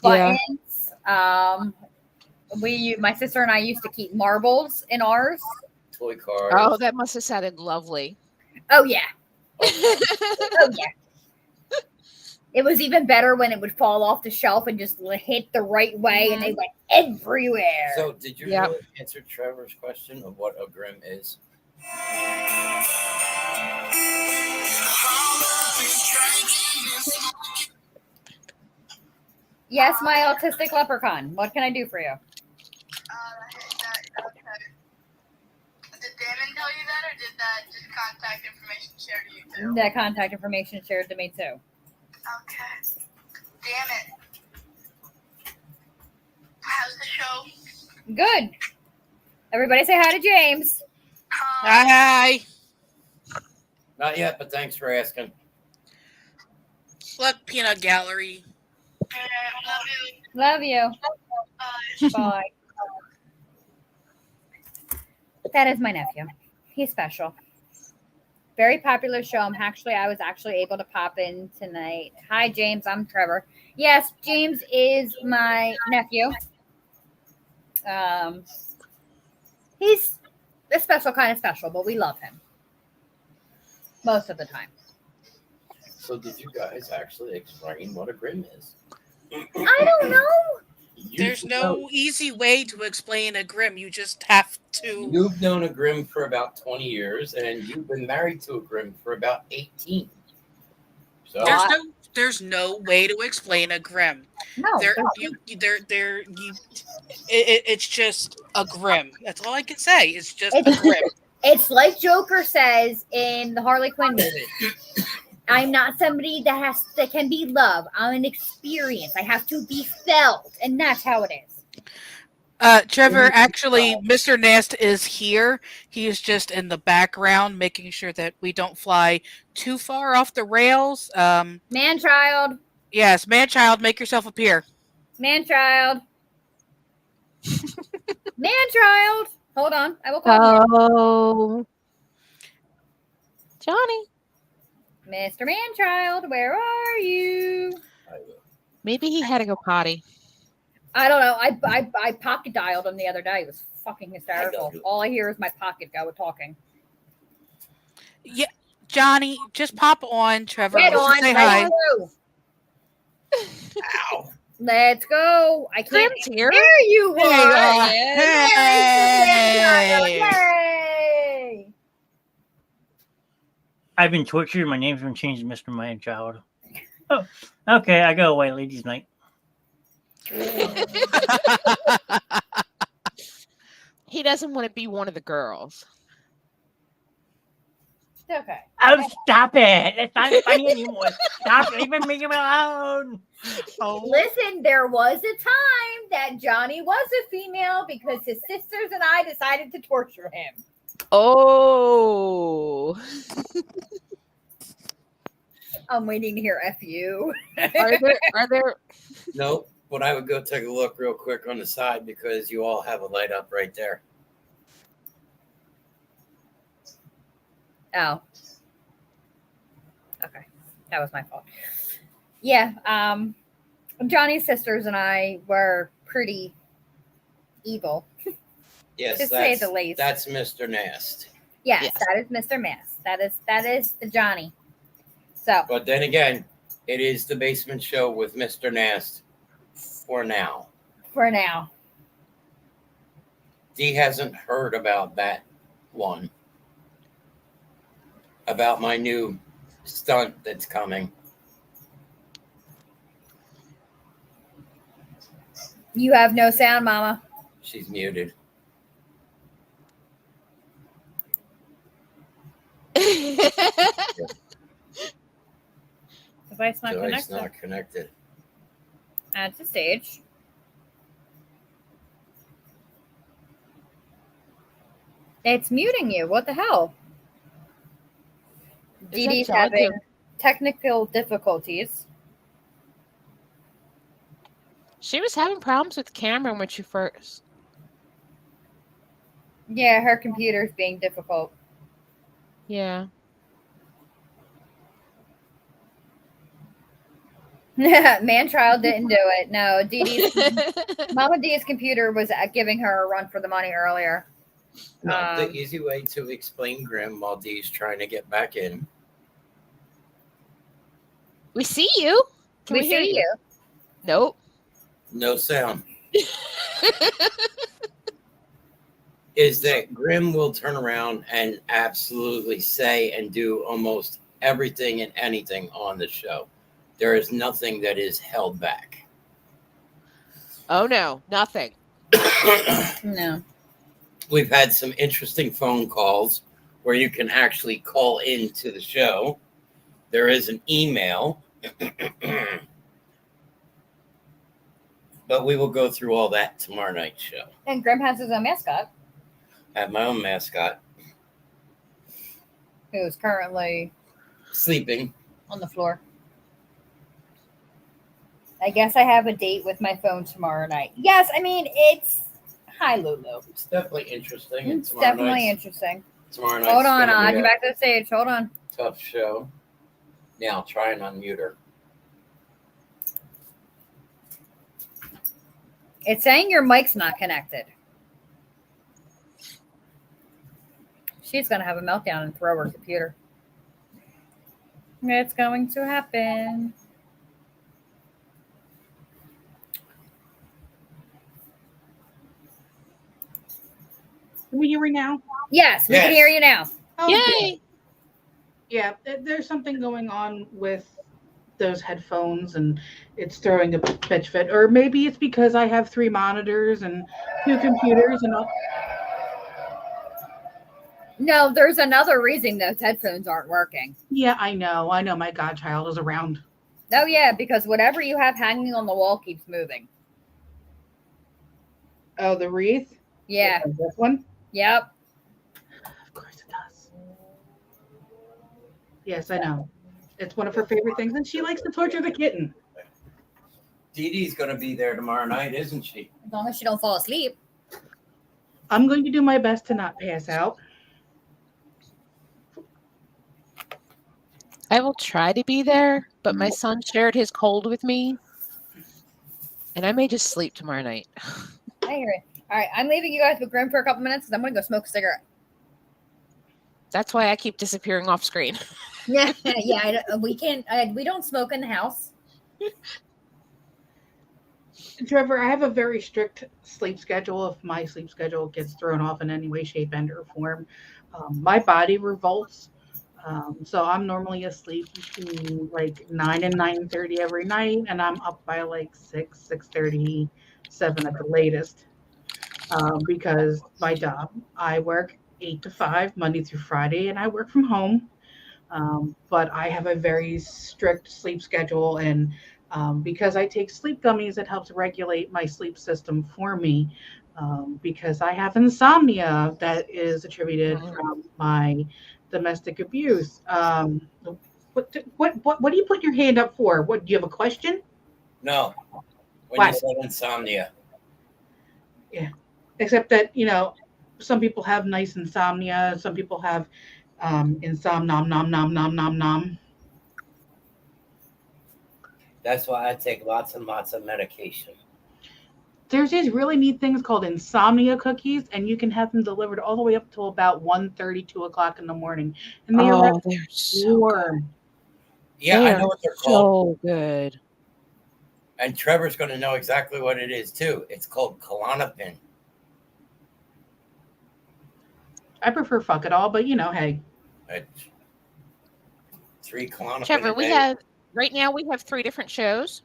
Yeah. Buttons. My sister and I used to keep marbles in ours. Toy cars. Oh, that must have sounded lovely. Oh, yeah. Oh, yeah. It was even better when it would fall off the shelf and just hit the right way and they went everywhere. So, did you Yeah. really answer Trevor's question of what a Grimm is? Yes, my autistic leprechaun. What can I do for you? Did Damon tell you that, or did that just contact information shared to you too? That contact information shared to me too. Okay. Damn it. How's the show? Good. Everybody say hi to James. Hi. Not yet, but thanks for asking. Look, Peanut Gallery. Love you. Love you. Bye. That is my nephew. He's special. Very popular show. I was actually able to pop in tonight. Hi, James. I'm Trevor. Yes, James is my nephew. He's a special kind of special, but we love him most of the time. So, did you guys actually explain what a Grimm is? I don't know. There's no easy way to explain a Grimm. You just have to. You've known a Grimm for about 20 years, and you've been married to a Grimm for about 18. So, There's no way to explain a Grimm. No. It's just a Grimm. That's all I can say. It's just a Grimm. It's like Joker says in the Harley Quinn movie. I'm not somebody that can be loved. I'm an experience. I have to be felt, and that's how it is. Trevor, actually, Mr. Nast is here. He is just in the background, making sure that we don't fly too far off the rails. Man-child. Yes, man-child, make yourself appear. Man-child. Man-child. Hold on. I will call him. Oh, Johnny. Mr. Man-child, where are you? Maybe he had to go potty. I don't know. I pocket dialed him the other day. It was fucking hysterical. All I hear is my pocket go talking. Yeah, Johnny, just pop on, Trevor. Get Let's on. say Let's hi. go. ow. Let's go. I can't. Grimm's here. There you There you are. are. Yay. Hey. Yay. I've been tortured. My name's been changed to Mr. Man-Child. Oh, okay. I go away, ladies' night. He doesn't want to be one of the girls. Okay. Oh, stop it. It's not funny anymore. Stop leaving me alone. Oh, Listen, there was a time that Johnny was a female because his sisters and I decided to torture him. Oh. I'm waiting to hear F you. Are there Nope. But I would go take a look real quick on the side because you all have a light up right there. Oh. Okay. That was my fault. Yeah. Johnny's sisters and I were pretty evil. Yes, To say the least. That's Mr. Nast. Yes, Yes. that is Mr. Mass. That is the Johnny. So But then again, it is the basement show with Mr. Nast for now. for now. Dee hasn't heard about that one. About my new stunt that's coming. You have no sound, Mama. She's muted. Device not Device connected. not connected. Add to stage. It's muting you. What the hell? Is Dee that Dee's John having too? technical difficulties. She was having problems with Cameron when she first. Yeah, her computer's being difficult. Yeah. Man-child didn't do it. No, Dee Dee's Mama Dee's computer was giving her a run for the money earlier. No, the easy way to explain Grimm while Dee's trying to get back in. We see you. Can we we hear see you? you. Nope. No sound. Is that Grimm will turn around and absolutely say and do almost everything and anything on the show. There is nothing that is held back. Oh no, nothing. No. We've had some interesting phone calls where you can actually call into the show. There is an email. But we will go through all that tomorrow night's show. And Grimm has his own mascot, I have my own mascot who's currently sleeping. on the floor. I guess I have a date with my phone tomorrow night. Yes, I mean, it's... Hi, Lulu. It's definitely interesting. and It's definitely night's- interesting. Tomorrow night's Hold on, gonna be I'll a back to the stage. Hold on. tough show. Now, try and unmute her. It's saying your mic's not connected. She's going to have a meltdown and throw her computer. It's going to happen. Can we hear me now? Yes, we can Yes. hear you now. Oh, Yay! yeah, there's something going on with those headphones and it's throwing a pitch fit. Or maybe it's because I have 3 monitors and 2 computers and all. No, there's another reason those headphones aren't working. Yeah, I know. My godchild is around. Oh, yeah, because whatever you have hanging on the wall keeps moving. Oh, the wreath? Yeah. This one? Yep. Of course it does. Yes, I know. It's one of her favorite things, and she likes to torture the kitten. Dee Dee's going to be there tomorrow night, isn't she? As long as you don't fall asleep. I'm going to do my best to not pass out. I will try to be there, but my son shared his cold with me, and I may just sleep tomorrow night. I hear it. All right, I'm leaving you guys with Grim for a couple minutes because I'm going to go smoke a cigarette. That's why I keep disappearing off screen. Yeah, yeah. We can't. We don't smoke in the house. Trevor, I have a very strict sleep schedule. If my sleep schedule gets thrown off in any way, shape, and or form, my body revolts. So I'm normally asleep between like 9 and 9:30 every night, and I'm up by like 6:30, 7 at the latest. Because my job, I work 8 to 5 Monday through Friday, and I work from home. But I have a very strict sleep schedule, and because I take sleep gummies, it helps regulate my sleep system for me. Because I have insomnia that is attributed from my domestic abuse. What do you put your hand up for? What, do you have a question? No. When What? you said insomnia. Except that, some people have nice insomnia. Some people have nom nom nom nom nom nom. That's why I take lots and lots of medication. There's these really neat things called insomnia cookies, and you can have them delivered all the way up till about 1:30, 2 o'clock in the morning. And they are they're so good. warm. Yeah, They I are know what they're called. So good. And Trevor's going to know exactly what it is, too. It's called Klonopin. I prefer fuck it all, but hey. It's 3 Klonopin. Trevor, a we day. have right now we have 3 different shows.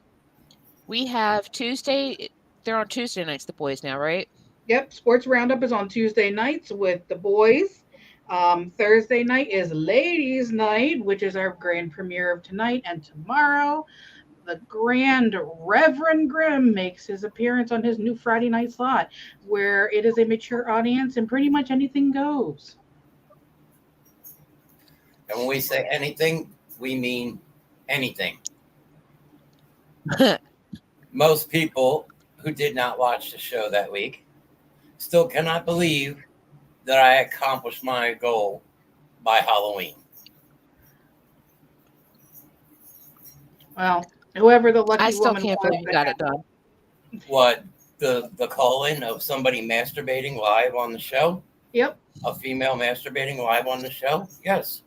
We have Tuesday. They're on Tuesday nights, the boys now, right? Yep, Sports Roundup is on Tuesday nights with the boys. Thursday night is Ladies' Night, which is our grand premiere of tonight and tomorrow. The Grand Reverend Grimm makes his appearance on his new Friday night slot, where it is a mature audience and pretty much anything goes. And when we say anything, we mean anything. Most people who did not watch the show that week still cannot believe that I accomplished my goal by Halloween. Well, whoever the lucky I still woman can't was believe you that got it done. What, the call-in of somebody masturbating live on the show? Yep. A female masturbating live on the show? Yes.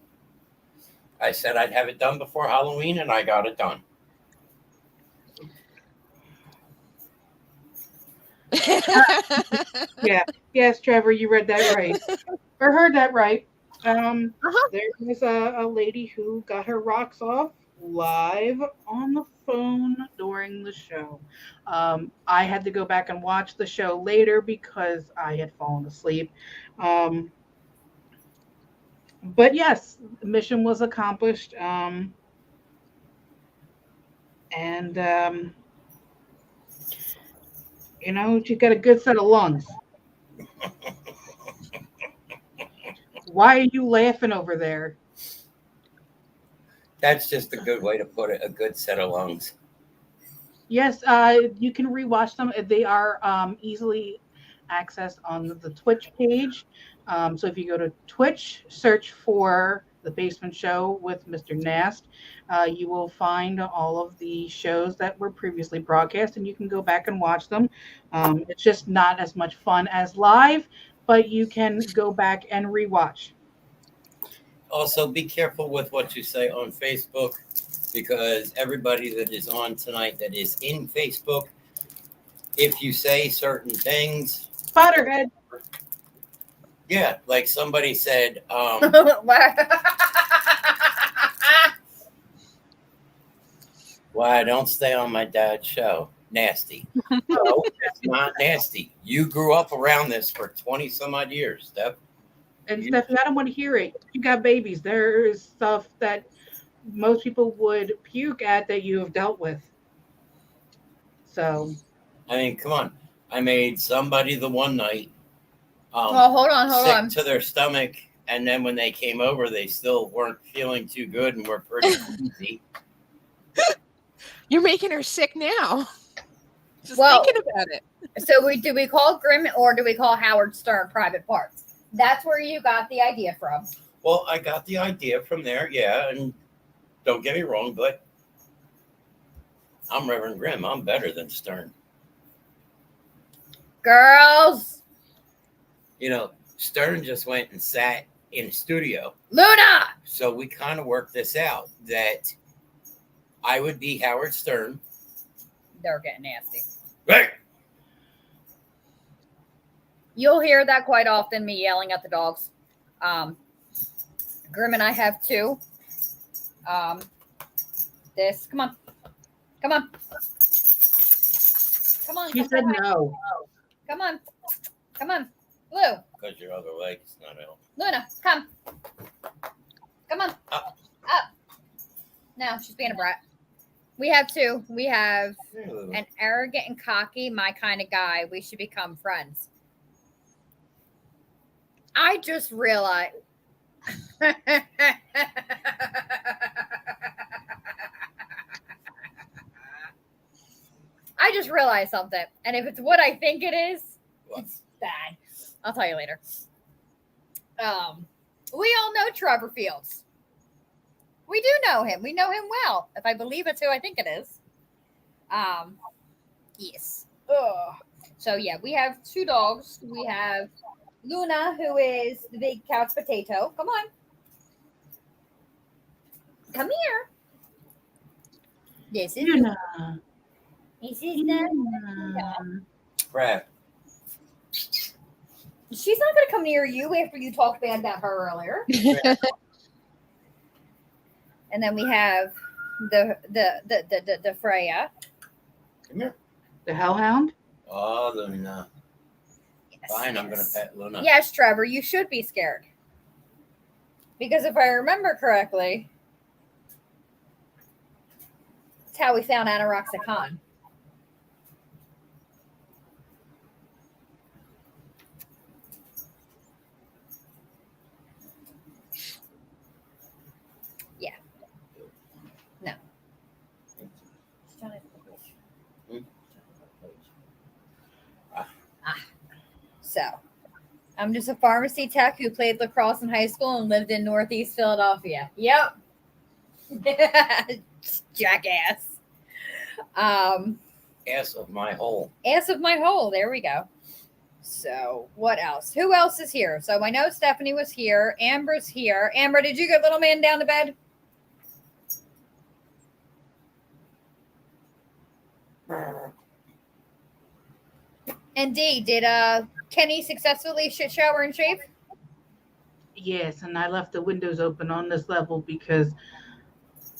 I said I'd have it done before Halloween, and I got it done. Yeah. Yes, Trevor, you read that right. Or heard that right. There was a lady who got her rocks off live on the phone during the show. I had to go back and watch the show later because I had fallen asleep. But yes, the mission was accomplished. And you know, she got a good set of lungs. Why are you laughing over there? That's just a good way to put it. A good set of lungs. Yes, you can rewatch them. They are easily accessed on the Twitch page. So if you go to Twitch, search for The Basement Show with Mr. Nast, you will find all of the shows that were previously broadcast, and you can go back and watch them. It's just not as much fun as live, but you can go back and rewatch. Also, be careful with what you say on Facebook, because everybody that is on tonight that is in Facebook, if you say certain things, Butterhead. yeah, like somebody said, why don't stay on my dad's show? Nasty. No, it's not nasty. You grew up around this for 20 some odd years, Steph. And Stephanie, I don't want to hear it. You got babies. There is stuff that most people would puke at that you have dealt with. So, I mean, come on. I made somebody the one night Well, hold sick on. to their stomach, and then when they came over, they still weren't feeling too good and were pretty easy. You're making her sick now. Just Well- thinking about it. So do we call Grimm or do we call Howard Stern private parts? That's where you got the idea from. Well, I got the idea from there, yeah, and don't get me wrong, but I'm Reverend Grimm. I'm better than Stern. Girls, You know, Stern just went and sat in a studio. Luna. So we kind of worked this out that I would be Howard Stern. They're getting nasty. Right. You'll hear that quite often, me yelling at the dogs. Grimm and I have two. This, come on. Come on. Come on. she come said on. no. Come on. Come on. Blue. Because your other leg is not out. Luna, come. Come on. Up. Up. No, she's being a brat. We have two. We have an arrogant and cocky, my kind of guy. We should become friends. I just realized. I just realized something. And if it's what I think it is, it's bad. I'll tell you later. We all know Trevor Fields. We do know him. We know him well. If I believe it's who I think it is. Yes. Ugh. So yeah, we have two dogs. We have Luna, who is the big couch potato. Come on. Come here. This is Luna. This is Luna. Crap. She's not going to come near you after you talked bad about her earlier. And then we have the Freya. Come here. The hellhound. Oh, Luna. Yes, Fine, I'm going yes. to pet Luna. Yes, Trevor, you should be scared. Because if I remember correctly, it's how we found Anoxicon. Yeah. No. So, I'm just a pharmacy tech who played lacrosse in high school and lived in Northeast Philadelphia. Yep. Jackass. Ass of my hole. Ass of my hole. There we go. So, what else? Who else is here? So, I know Stephanie was here. Amber's here. Amber, did you get little man down to bed? Indeed. Did Kenny successfully shit shower and shave? Yes, and I left the windows open on this level because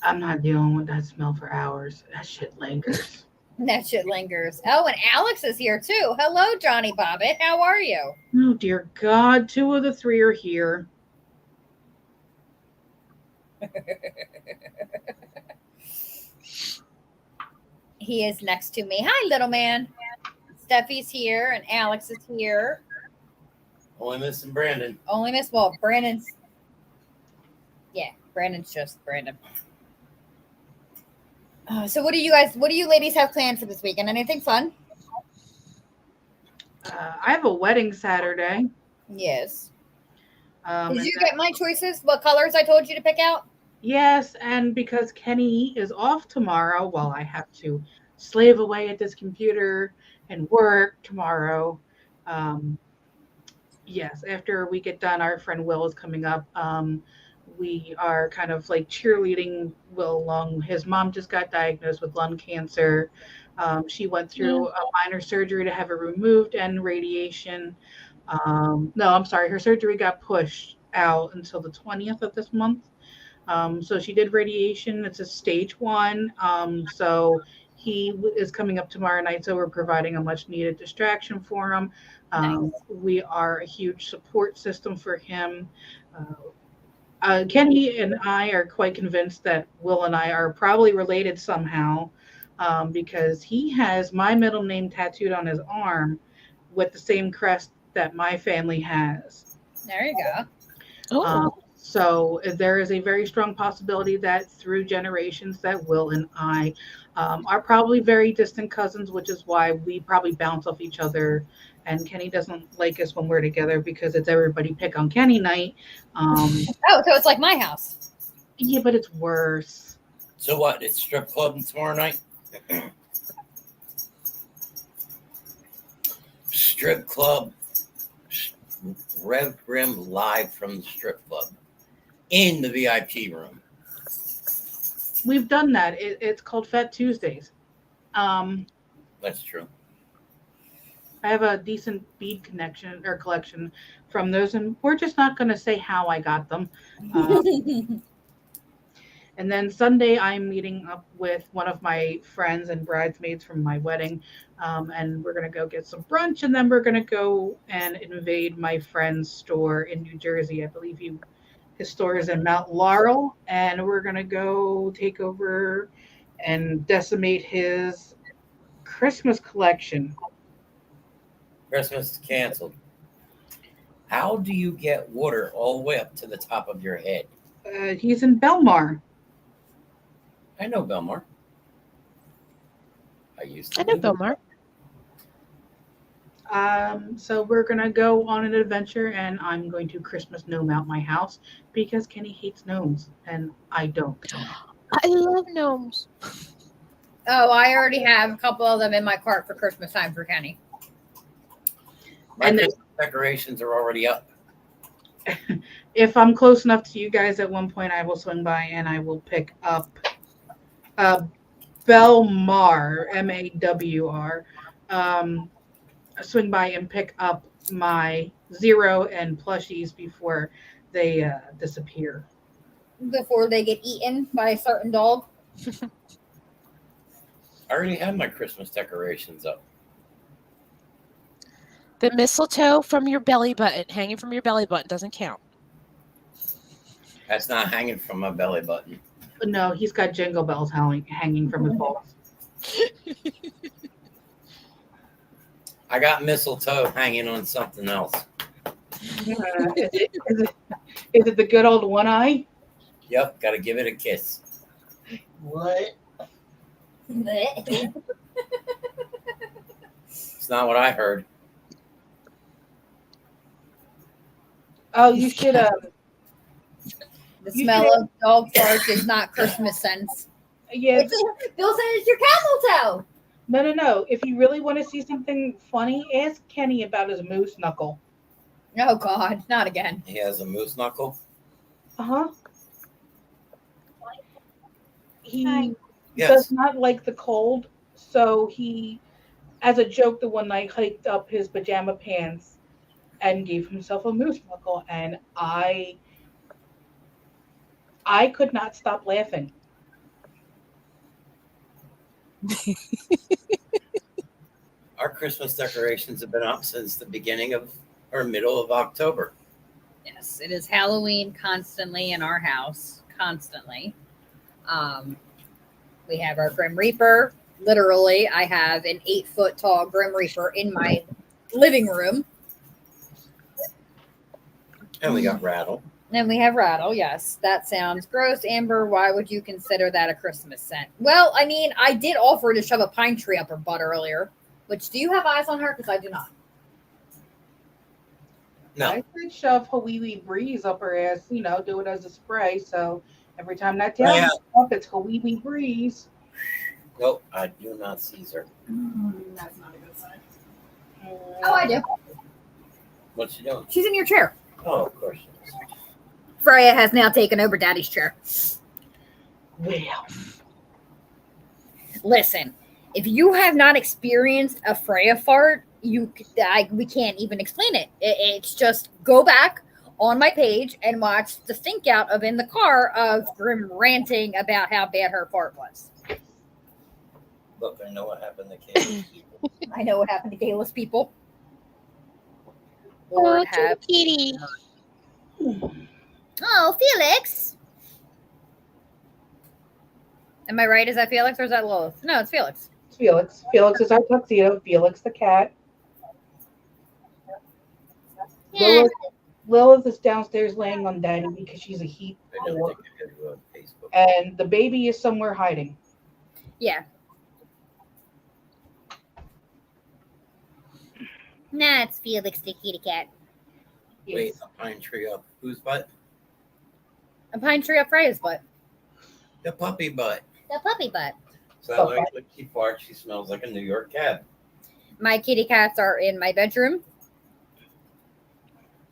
I'm not dealing with that smell for hours. That shit lingers. That shit lingers. Oh, and Alex is here too. Hello, Johnny Bobbitt. How are you? Oh, dear God. 2 of the 3 are here. He is next to me. Hi, little man. Steffi's here and Alex is here. Only missing Brandon. Only Brandon's. Yeah, Brandon's just Brandon. So what do you ladies have planned for this weekend? Anything fun? I have a wedding Saturday. Yes. And Did you get my choices? What colors I told you to pick out? Yes, and because Kenny is off tomorrow, while I have to slave away at this computer and work tomorrow. Yes, after we get done, our friend Will is coming up. We are kind of like cheerleading Will along. His mom just got diagnosed with lung cancer. She went through a minor surgery to have it removed and radiation. No, I'm sorry, her surgery got pushed out until the 20th of this month. So she did radiation. It's a stage 1. So he is coming up tomorrow night. So we're providing a much needed distraction for him. Nice. We are a huge support system for him. Kenny and I are quite convinced that Will and I are probably related somehow, because he has my middle name tattooed on his arm with the same crest that my family has. There you go. Oh, So there is a very strong possibility that through generations that Will and I are probably very distant cousins, which is why we probably bounce off each other. And Kenny doesn't like us when we're together because it's everybody pick on Kenny night. Oh, so it's like my house. Yeah, but it's worse. So what? It's strip club tomorrow night? Strip club. Rev Grimm live from the strip club in the VIP room. We've done that. It's called Fat Tuesdays. That's true. I have a decent bead collection from those, and we're just not going to say how I got them. And then Sunday, I'm meeting up with one of my friends and bridesmaids from my wedding, and we're going to go get some brunch, and then we're going to go and invade my friend's store in New Jersey. I believe his store is in Mount Laurel, and we're going to go take over and decimate his Christmas collection. Christmas is canceled. How do you get water all the way up to the top of your head? He's in Belmar. I know Belmar. I I know Belmar. So we're going to go on an adventure, and I'm going to Christmas gnome out my house because Kenny hates gnomes, and I don't. I love gnomes. Oh, I already have a couple of them in my cart for Christmas time for Kenny. My And then- Christmas decorations are already up. If I'm close enough to you guys at one point, I will swing by and I will pick up Belmar, MAWR. Swing by and pick up my Zero and plushies before they disappear. Before they get eaten by a certain dog. I already have my Christmas decorations up. The mistletoe from your belly button, hanging from your belly button, doesn't count. That's not hanging from my belly button. No, he's got jingle bells hanging from his balls. I got mistletoe hanging on something else. Is it the good old one eye? Yep, got to give it a kiss. What? It's not what I heard. Oh, you should The You smell should- of dog farts is not Christmas scents. yeah. Bill said it's your camel toe. No. If you really want to see something funny, ask Kenny about his moose knuckle. Oh God, not again. He has a moose knuckle. Uh-huh. He Hi. Yes. does not like the cold, so he, as a joke, the one night hiked up his pajama pants and gave himself a moose knuckle, and I could not stop laughing. Our Christmas decorations have been up since the beginning of or middle of October. Yes, it is Halloween constantly in our house. Constantly. We have our Grim Reaper. Literally, I have an 8-foot tall Grim Reaper in my living room. And we got Rattle. And we have Rattle. Yes, that sounds gross. Amber, why would you consider that a Christmas scent? Well, I mean, I did offer to shove a pine tree up her butt earlier. Which, do you have eyes on her? Because I do not. No. I could shove Hawiwi Breeze up her ass, do it as a spray. So every time that tail Yeah. comes up, it's Hawiwi Breeze. Nope, I do not see her. That's not a good sign. Oh, I do. What's she doing? She's in your chair. Oh, of course she is. Freya has now taken over Daddy's chair. Well, Listen, if you have not experienced a Freya fart, we can't even explain it. It's just go back on my page and watch the stink out of in the car of Grim ranting about how bad her fart was. Look, I know what happened to Kayla's people. I know what happened to Kayla's people. Oh, Lord have. kitty. Oh, Felix. Am I right? Is that Felix or is that Lilith? No, it's Felix. it's Felix. Felix is our tuxedo. Felix the cat. Yeah. Lilith is downstairs laying on Daddy because she's a heat I never whore. think I could go on Facebook. And the baby is somewhere hiding. Yeah. Nah, it's Felix the kitty cat. Wait, a pine tree up whose butt? A pine tree up Freya's butt. The puppy butt. The puppy butt. So that when she farts, she smells like a New York cab. My kitty cats are in my bedroom.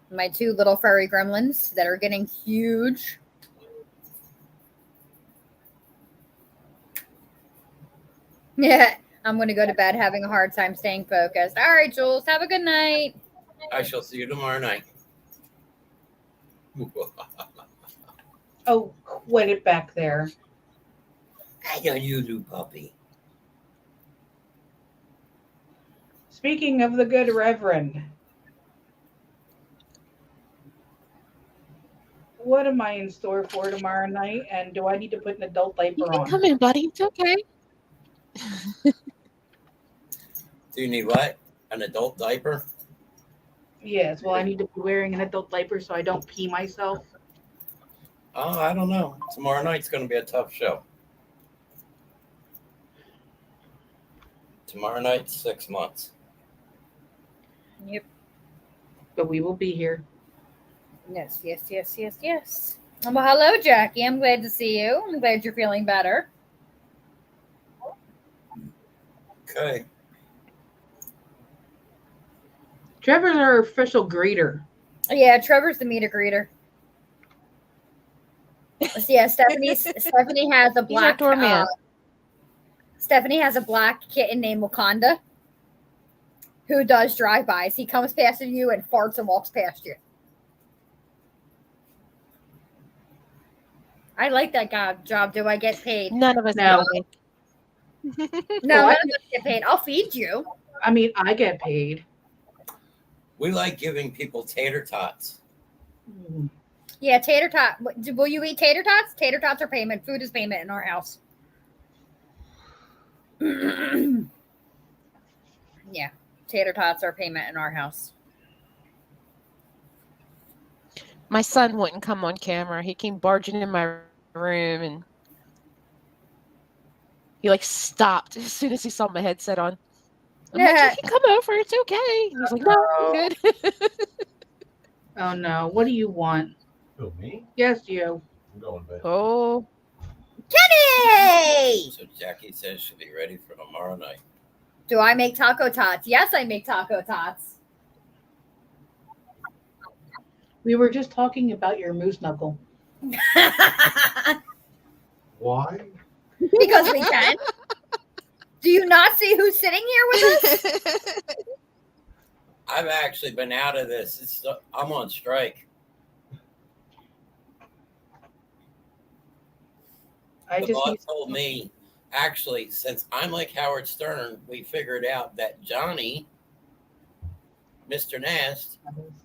My 2 little furry gremlins that are getting huge. Yeah, I'm going to go to bed having a hard time staying focused. All right, Jules, have a good night. I shall see you tomorrow night. Oh, quit it back there. I know you do, puppy. Speaking of the good Reverend, what am I in store for tomorrow night? And do I need to put an adult You diaper can on? come in, buddy. It's okay. Do you need what? An adult diaper? Yes, well, I need to be wearing an adult diaper so I don't pee myself. Oh, I don't know. Tomorrow night's going to be a tough show. Tomorrow night, 6 months. Yep. But we will be here. Yes. Well, hello, Jackie. I'm glad to see you. I'm glad you're feeling better. Okay. Trevor's our official greeter. Yeah, Trevor's the meet a greeter. Yeah, Stephanie has a black doorman. Stephanie has a black kitten named Wakanda who does drive-bys. He comes past you and farts and walks past you. I like that job. Do I get paid? None of us No. know. No, Well, none of us get paid. I'll feed you. I mean, I get paid. We like giving people tater tots. Yeah, tater tot. Will you eat tater tots? Tater tots are payment. Food is payment in our house. Yeah, tater tots are payment in our house. My son wouldn't come on camera. He came barging in my room and he like stopped as soon as he saw my headset on. I'm like, you can come over. It's okay. And he's like, no, I'm good. Oh no, what do you want? Who, me? Yes, you. I'm going to bed. Oh, Kenny! So Jackie says she'll be ready for tomorrow night. Do I make taco tots? Yes, I make taco tots. We were just talking about your moose knuckle. Why? Because we can. Do you not see who's sitting here with us? I've actually been out of this. I'm on strike. The boss told me, actually, since I'm like Howard Stern, we figured out that Johnny, Mr. Nast,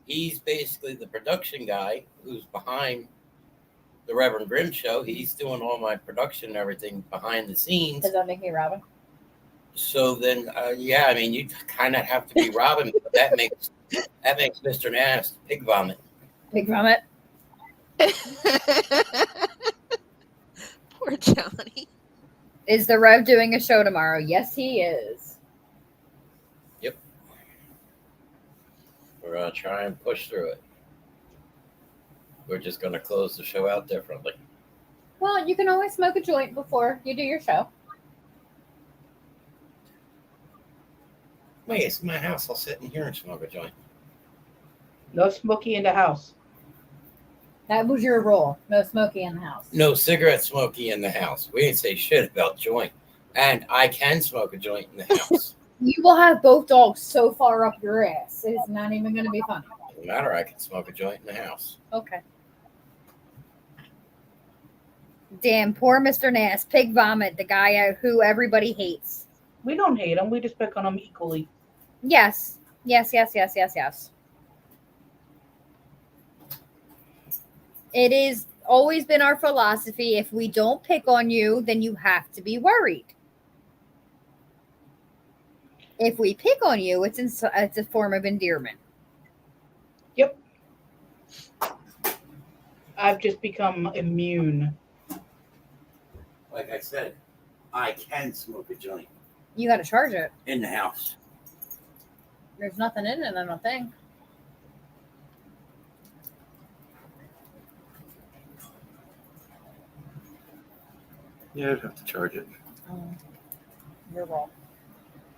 he's basically the production guy who's behind the Reverend Grimm show. He's doing all my production and everything behind the scenes. Does that make me Robin? So then, yeah, I mean, you kind of have to be Robin. But that makes Mr. Nast pig vomit. Pig vomit. poor Johnny. Is the Rev doing a show tomorrow? Yes, he is. Yep. We're going to try and push through it. We're just going to close the show out differently. Well, you can always smoke a joint before you do your show. Wait, it's my house. I'll sit in here and smoke a joint. No smoky in the house. That was your rule. No smoking in the house. No cigarette smoky in the house. We didn't say shit about joint. And I can smoke a joint in the house. You will have both dogs so far up your ass. It's not even going to be funny. Doesn't matter. I can smoke a joint in the house. Okay. Damn, poor Mr. Nass. Pig vomit, the guy who everybody hates. We don't hate him. We just pick on him equally. Yes. Yes, yes, yes, yes, yes. It is always been our philosophy. If we don't pick on you, then you have to be worried. If we pick on you, it's a form of endearment. Yep. I've just become immune. Like I said, I can smoke a joint You got to charge it. in the house. There's nothing in it, I don't think. Yeah, I'd have to charge it. Oh, you're wrong.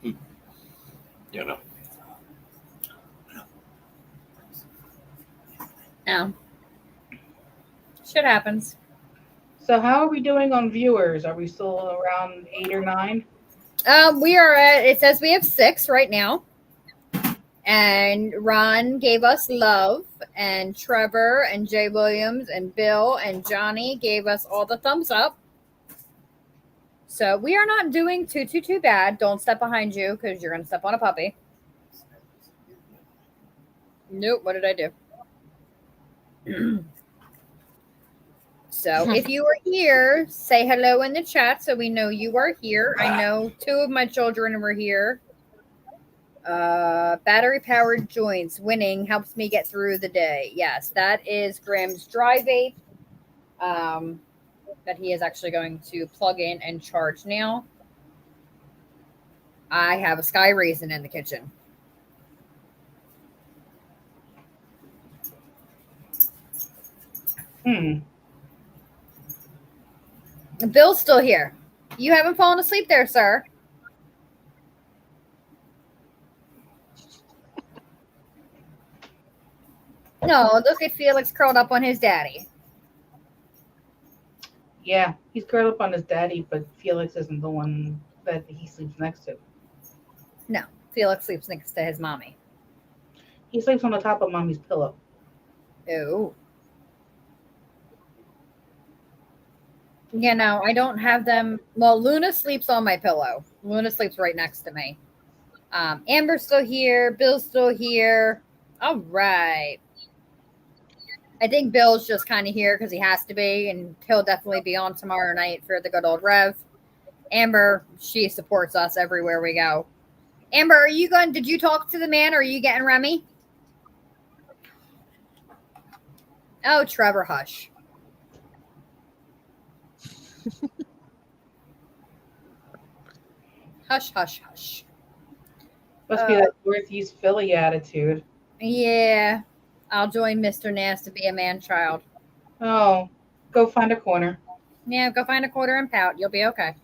You know. No. Shit happens. So how are we doing on viewers? Are we still around 8 or 9? We are at, it says we have 6 right now. And Ron gave us love, and Trevor and Jay Williams and Bill and Johnny gave us all the thumbs up. So we are not doing too bad. Don't step behind you because you're going to step on a puppy. Nope. What did I do? So if you are here, say hello in the chat so we know you are here. I know 2 of my children were here. Battery powered joints. Winning helps me get through the day. Yes, that is Graham's dry vape. That he is actually going to plug in and charge now. I have a sky raisin in the kitchen. Bill's still here. You haven't fallen asleep there, sir. No, look at Felix curled up on his daddy. Yeah, he's curled up on his daddy, but Felix isn't the one that he sleeps next to. No, Felix sleeps next to his mommy. He sleeps on the top of mommy's pillow. Oh. Yeah, no, I don't have them. Well, Luna sleeps on my pillow. Luna sleeps right next to me. Amber's still here. Bill's still here. All right. I think Bill's just kind of here because he has to be, and he'll definitely be on tomorrow night for the good old Rev. Amber, she supports us everywhere we go. Amber, are you going? Did you talk to the man, or are you getting Remy? Oh, Trevor, hush. Hush, hush, hush. Must be that Northeast Philly attitude. Yeah, I'll join Mr. Nast to be a man-child. Oh, go find a corner. Yeah, go find a quarter and pout. You'll be okay.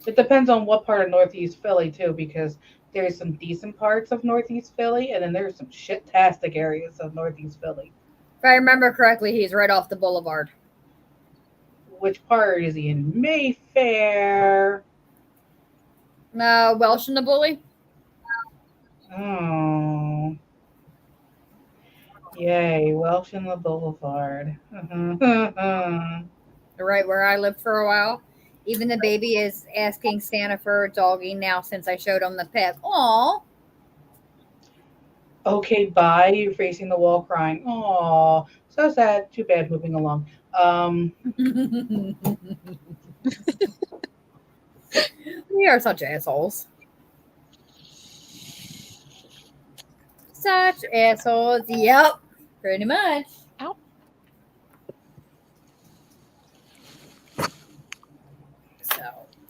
It depends on what part of Northeast Philly too, because there's some decent parts of Northeast Philly, and then there's some shit-tastic areas of Northeast Philly. If I remember correctly, he's right off the boulevard. Which part is he in? Mayfair. Welsh and the Bully. Oh. Yay, Welsh and the Boulevard. Right where I lived for a while. Even the baby is asking Santa for a doggy now since I showed him the pic. Aw. Okay, bye. You're facing the wall crying. Aw, so sad. Too bad. Moving along. We are such assholes. Such assholes. Yep. Pretty much. Ow. So,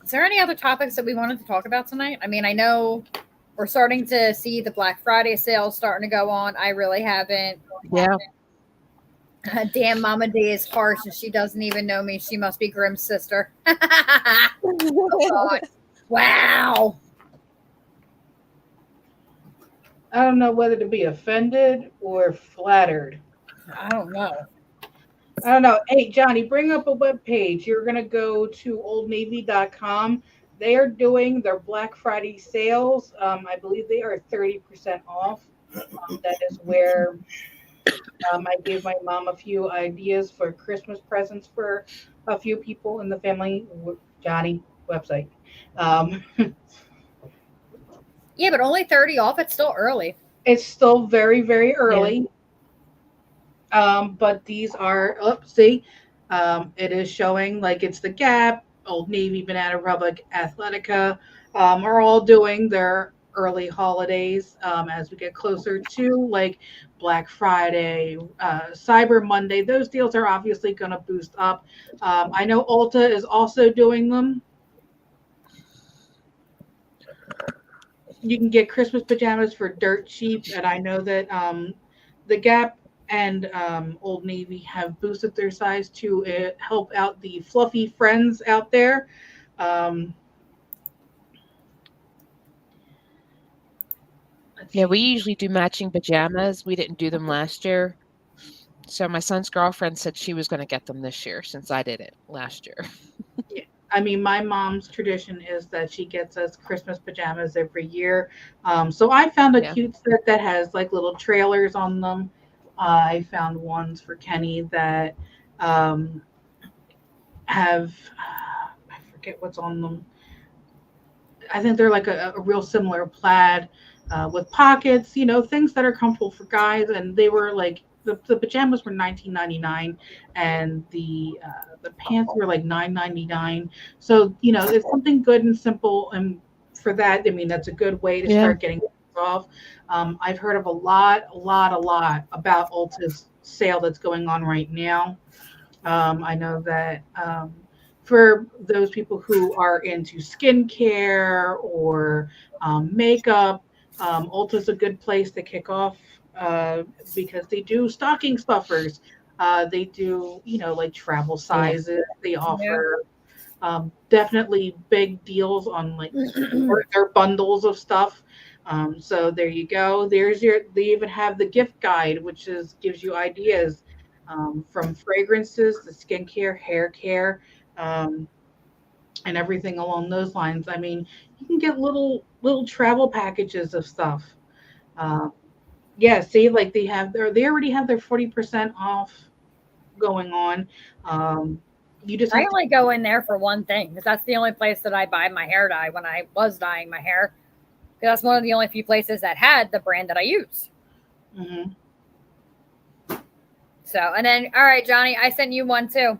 is there any other topics that we wanted to talk about tonight? I mean, I know we're starting to see the Black Friday sales starting to go on. I really haven't. Yeah. Damn, Mama D is harsh and she doesn't even know me. She must be Grimm's sister. Oh, God. Wow. I don't know whether to be offended or flattered. I don't know. I don't know. Hey, Johnny, bring up a web page. You're going to go to oldnavy.com. They are doing their Black Friday sales. I believe they are 30% off. That is where I gave my mom a few ideas for Christmas presents for a few people in the family. Johnny, website. Yeah, but only 30 off. It's still early. It's still very, very early. Yeah. But these are, it is showing like it's the Gap, Old Navy, Banana Republic, Athletica, are all doing their early holidays as we get closer to like Black Friday, Cyber Monday. Those deals are obviously going to boost up. I know Ulta is also doing them. You can get Christmas pajamas for dirt cheap, and I know that the Gap and Old Navy have boosted their size to help out the fluffy friends out there. Yeah, we usually do matching pajamas. We didn't do them last year. So my son's girlfriend said she was going to get them this year since I did it last year. Yeah. I mean, my mom's tradition is that she gets us Christmas pajamas every year. So I found a cute set that has like little trailers on them. I found ones for Kenny that have, I forget what's on them. I think they're like a real similar plaid with pockets, things that are comfortable for guys. And they were like, the pajamas were $19.99 and the pants were like $9.99. So, it's something good and simple. And for that, I mean, that's a good way to start getting off. I've heard of a lot about Ulta's sale that's going on right now. I know that for those people who are into skincare or makeup, Ulta's a good place to kick off because they do stocking stuffers. They do, like travel sizes. They offer definitely big deals on like their bundles of stuff. So there you go. They even have the gift guide, which gives you ideas from fragrances to skincare, hair care, and everything along those lines. I mean, you can get little travel packages of stuff. See, like they already have their 40% off going on. I only go in there for one thing because that's the only place that I buy my hair dye when I was dyeing my hair. Because that's one of the only few places that had the brand that I use. Mm-hmm. So, and then, all right, Johnny, I sent you one too.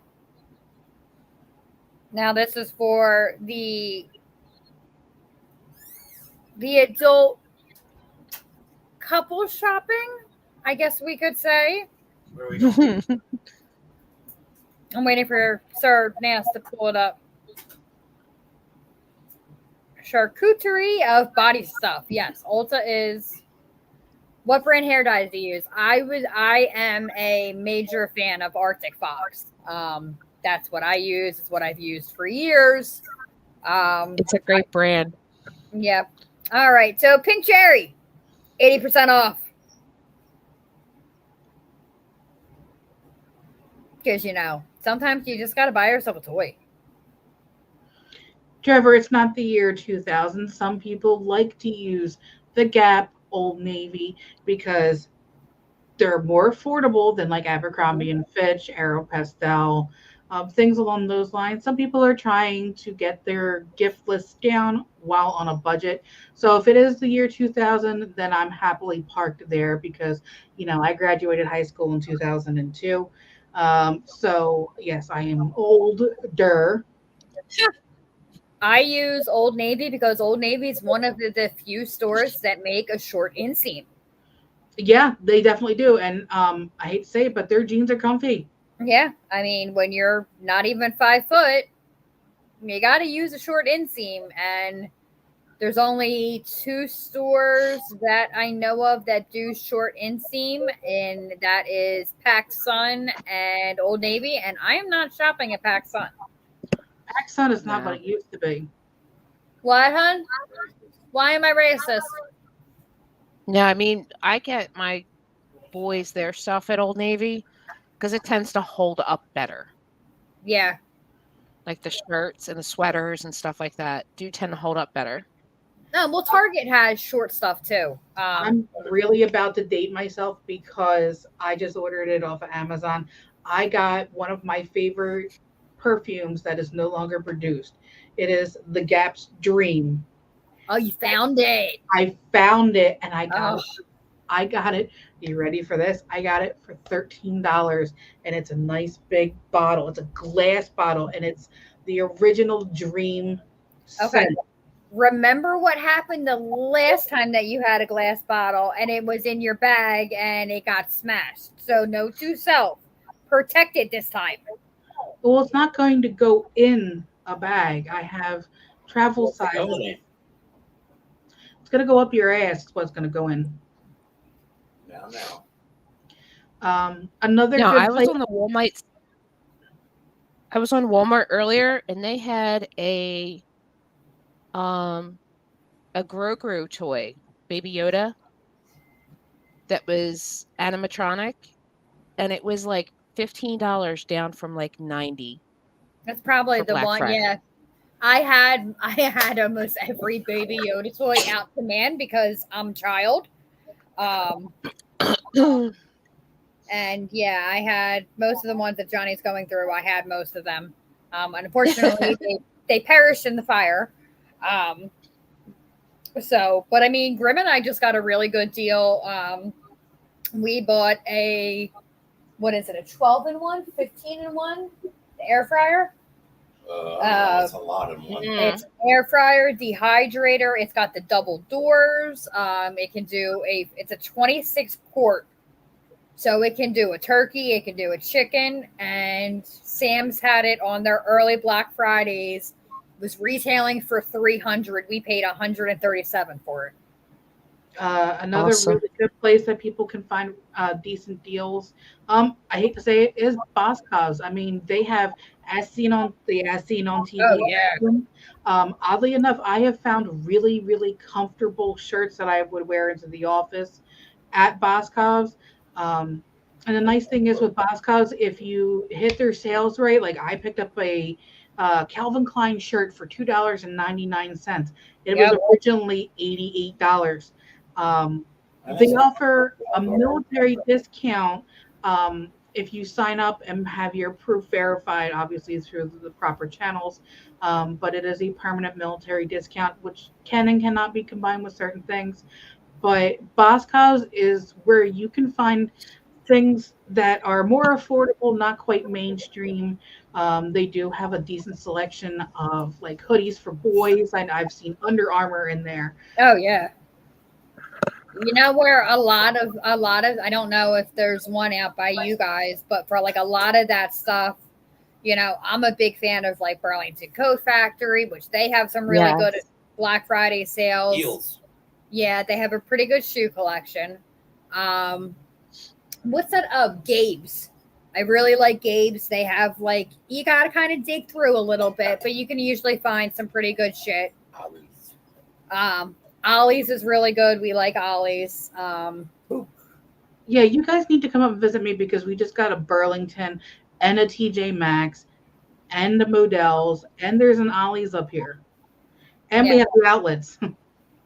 Now this is for the adult couple shopping, I guess we could say. Where are we going? I'm waiting for Sir Nast to pull it up. Charcuterie of body stuff. Yes, Ulta is. What brand hair dyes do you use? I am a major fan of Arctic Fox. That's what I use. It's what I've used for years. It's a great brand. Yep. All right. So Pink Cherry, 80% off. Because, sometimes you just got to buy yourself a toy. Trevor, it's not the year 2000. Some people like to use the Gap, Old Navy, because they're more affordable than like Abercrombie and Fitch, Aeropostale, things along those lines. Some people are trying to get their gift list down while on a budget. So if it is the year 2000, then I'm happily parked there because, I graduated high school in 2002. So yes, I am older. I use Old Navy because Old Navy is one of the few stores that make a short inseam. Yeah, they definitely do. And I hate to say it, but their jeans are comfy. Yeah. I mean, when you're not even 5 foot, you got to use a short inseam. And there's only 2 stores that I know of that do short inseam, and that is PacSun and Old Navy. And I am not shopping at PacSun. PacSun is not what it used to be. What, hun? Why am I racist? No, I mean, I get my boys their stuff at Old Navy because it tends to hold up better. Yeah. Like the shirts and the sweaters and stuff like that do tend to hold up better. No, well, Target has short stuff too. I'm really about to date myself because I just ordered it off of Amazon. I got one of my favorite perfumes that is no longer produced. It is the Gap's Dream. Oh, you found it. I found it and I got it. I got it. You ready for this? I got it for $13 and it's a nice big bottle. It's a glass bottle and it's the original Dream Okay. scent. Remember what happened the last time that you had a glass bottle and it was in your bag and it got smashed. So note to self, protect it this time. Well, it's not going to go in a bag. I have travel size. It's going to go up your ass. Is what's going to go in. No. Another No, good I was place. on the Walmart. I was on Walmart earlier, and they had a Grogu toy, Baby Yoda, that was animatronic, and it was like $15 down from like $90. That's probably For the Black one. Friday. Yeah. I had almost every Baby Yoda toy out to man because I'm a child. And yeah, I had most of the ones that Johnny's going through. I had most of them. Unfortunately, they perished in the fire. But I mean, Grimm and I just got a really good deal. We bought a 12-in-1, 15-in-1. The air fryer. That's a lot in one. It's an air fryer, dehydrator. It's got the double doors. It can do it's a 26 quart. So it can do a turkey, it can do a chicken, and Sam's had it on their early Black Fridays. It was retailing for $300. We paid $137 for it. Another Awesome. really good place that people can find decent deals. I hate to say it, is Boscov's. I mean, they have As Seen on TV. Oh, yeah. Oddly enough, I have found really, really comfortable shirts that I would wear into the office at Boscov's. And the nice thing is with Boscov's, if you hit their sales rate, like I picked up a Calvin Klein shirt for $2.99. It was originally $88. They offer a military discount if you sign up and have your proof verified, obviously through the proper channels. But it is a permanent military discount, which can and cannot be combined with certain things. But Boscov's is where you can find things that are more affordable, not quite mainstream. They do have a decent selection of like hoodies for boys. I've seen Under Armour in there. Oh yeah. You know where a lot of I don't know if there's one out by you guys, but for like a lot of that stuff, you know, I'm a big fan of like Burlington Coat Factory, which they have some really good Yes. Black Friday sales. Heels. Yeah, they have a pretty good shoe collection. What's that? Gabe's. I really like Gabe's. They have like you gotta kind of dig through a little bit, but you can usually find some pretty good shit. Ollie's. Ollie's is really good. We like Ollie's. Yeah, you guys need to come up and visit me because we just got a Burlington and a TJ Maxx and the Models, and there's an Ollie's up here. And we Yeah. have the outlets.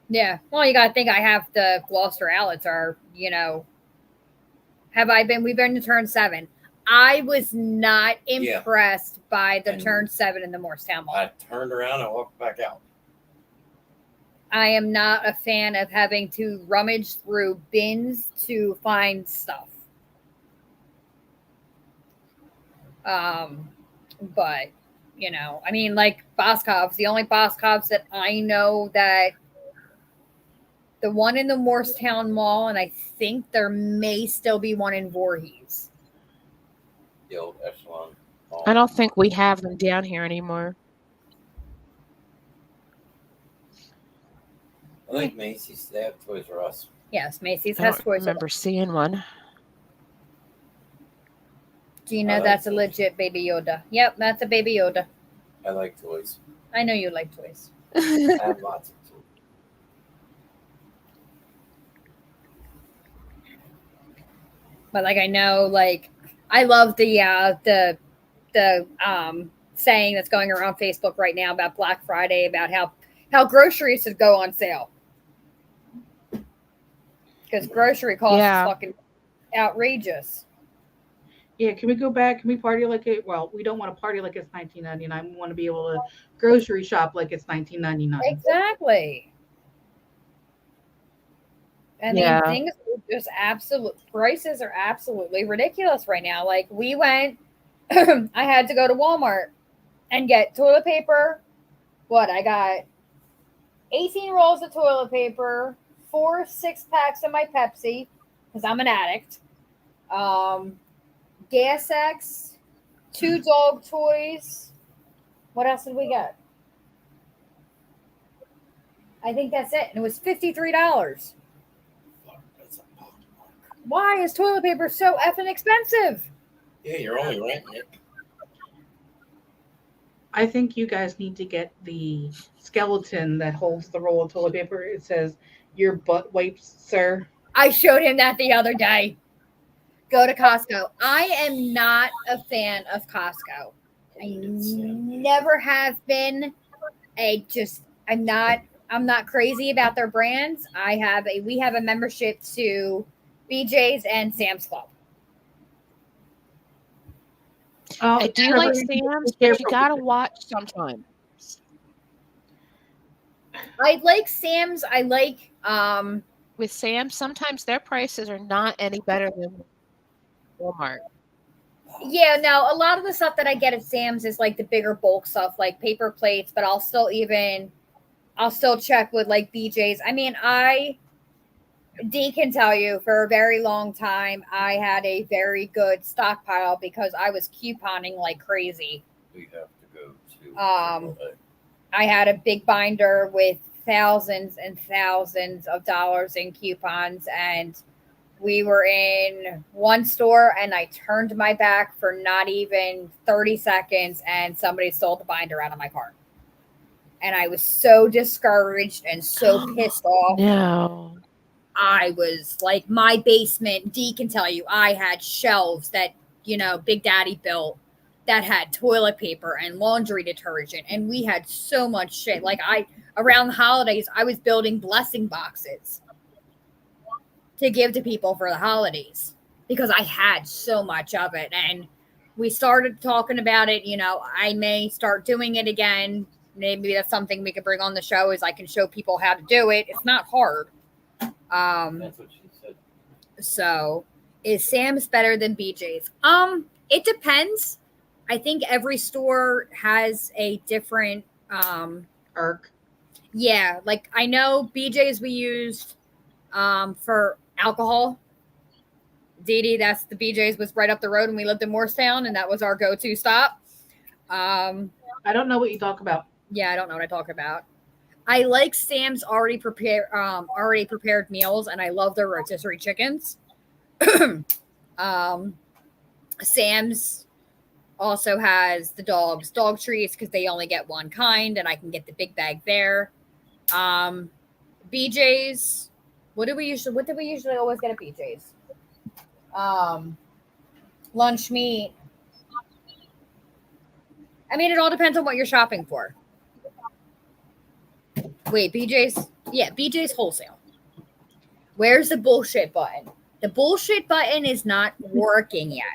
Yeah. Well, you got to think I have the Gloucester outlets are, you know, we've been to turn 7. I was not Yeah. impressed by the And- turn 7 in the Morristown Mall. I turned around and walked back out. I am not a fan of having to rummage through bins to find stuff. But you know, I mean, like Boscov's, the only Boscov's that I know that the one in the Morristown Mall, and I think there may still be one in Voorhees. The old Echelon. I don't think we have them down here anymore. I think Macy's, they have Toys R Us. Yes, Macy's I has don't Toys R remember Us. seeing one. Gina, I like that's a those. legit Baby Yoda. Yep, that's a Baby Yoda. I like toys. I know you like toys. I have lots of toys. But like I know, like I love the saying that's going around Facebook right now about Black Friday about how groceries should go on sale because grocery costs Yeah. is fucking outrageous. Yeah, can we go back? Can we party like it? Well, we don't want to party like it's 1999. We want to be able to grocery shop like it's 1999. Exactly. I Yeah. mean, things are just prices are absolutely ridiculous right now. Like we went, I had to go to Walmart and get toilet paper. What I got 18 rolls of toilet paper, 4 6-packs of my Pepsi because I'm an addict. Gas X, 2 dog toys. What else did we get? I think that's it. And it was $53. That's a pockmark. Why is toilet paper so effing expensive? Yeah, you're only renting it. I think you guys need to get the skeleton that holds the roll of toilet paper. It says, "Your butt wipes, sir." I showed him that the other day. Go to Costco. I am not a fan of Costco. I never have been. I'm not crazy about their brands. We have a membership to BJ's and Sam's Club. I do Trevor, like you need to Sam's, be but you careful. gotta watch sometimes. I like Sam's. I like With Sam's, sometimes their prices are not any better than Walmart. yeah, no, a lot of the stuff that I get at Sam's is like the bigger bulk stuff, like paper plates, but I'll still check with like BJ's. I mean, Dee can tell you for a very long time, I had a very good stockpile because I was couponing like crazy. We have to go to. I had a big binder with thousands and thousands of dollars in coupons, and we were in one store and I turned my back for not even 30 seconds and somebody stole the binder out of my cart. And I was so discouraged and so pissed off. No. I was like, my basement, Dee can tell you, I had shelves that, Big Daddy built that had toilet paper and laundry detergent. And we had so much shit. Like around the holidays, I was building blessing boxes to give to people for the holidays because I had so much of it. And we started talking about it. I may start doing it again. Maybe that's something we could bring on the show is I can show people how to do it. It's not hard. That's what she said. So, Is Sam's better than BJ's? It depends. I think every store has a different Arc. yeah, like I know BJ's we used for alcohol. Dee Dee, that's the BJ's was right up the road and we lived in Morristown and that was our go-to stop. I don't know what you talk about. Yeah, I don't know what I talk about. I like Sam's already prepared meals and I love their rotisserie chickens. Sam's also has the dog treats because they only get one kind and I can get the big bag there. BJ's, what did we usually always get at BJ's? Lunch meat. I mean, it all depends on what you're shopping for. Wait, BJ's? Yeah, BJ's wholesale. Where's the bullshit button? The bullshit button is not working yet.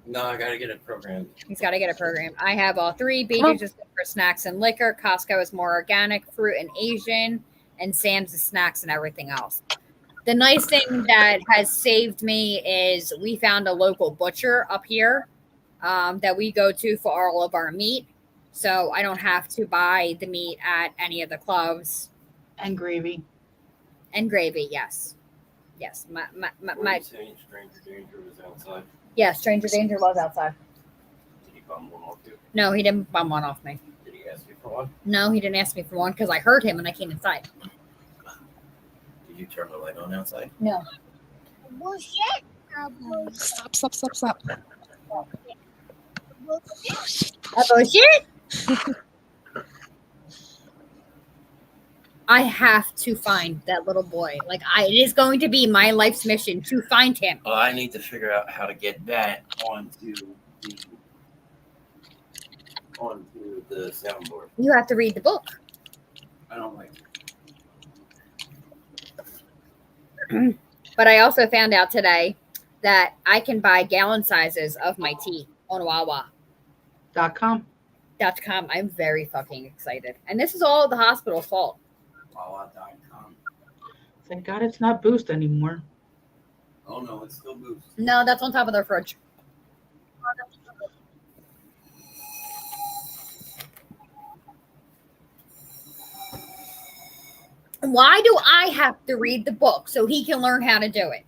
No, I gotta get it programmed. He's got to get a program. I have all three. BJ's is good for snacks and liquor. Costco is more organic, fruit and Asian. And Sam's is snacks and everything else. The nice thing that has saved me is we found a local butcher up here that we go to for all of our meat. So I don't have to buy the meat at any of the clubs. And gravy. And gravy, yes. Yes. Were you saying Stranger Danger was outside? Yeah, Stranger Danger was outside. Did he bum one off you? No, he didn't bum one off me. Did he ask you for one? No, he didn't ask me for one because I heard him and I came inside. Did you turn the light on outside? No. Bullshit. Stop. Bullshit. I have to find that little boy. Like it is going to be my life's mission to find him. Well, I need to figure out how to get that onto the soundboard. You have to read the book. I don't like it. But I also found out today that I can buy gallon sizes of my tea on Wawa.com. .com. I'm very fucking excited. And this is all the hospital's fault. Wawa.com. Thank God it's not Boost anymore. Oh no, it's still Boost. No, that's on top of their fridge. Why do I have to read the book so he can learn how to do it?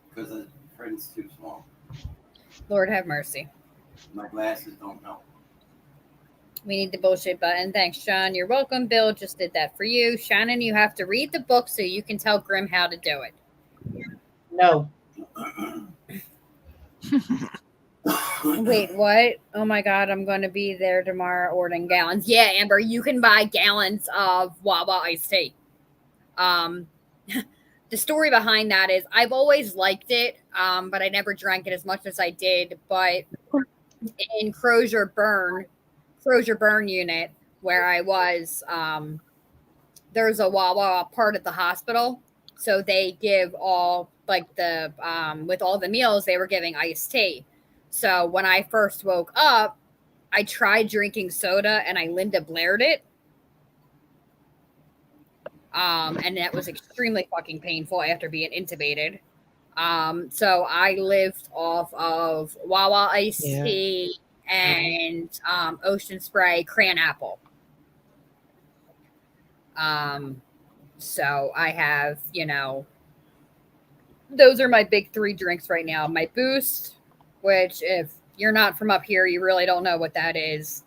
Because the print's too small. Lord have mercy. My glasses don't help. We need the bullshit button. Thanks, Sean. You're welcome. Bill just did that for you. Shannon, you have to read the book so you can tell Grimm how to do it. No. Wait, what? Oh my God, I'm going to be there tomorrow ordering gallons. Yeah, Amber, you can buy gallons of Wawa iced tea. The story behind that is I've always liked it, but I never drank it as much as I did. But in Crozier Burn unit where I was, there's a Wawa part of the hospital. So they give all like the, with all the meals, they were giving iced tea. So when I first woke up, I tried drinking soda and I Linda Blaired it. And that was extremely fucking painful after being intubated. So I lived off of Wawa iced tea and Ocean Spray cran apple. So I have, those are my big three drinks right now. My Boost, which if you're not from up here, you really don't know what that is.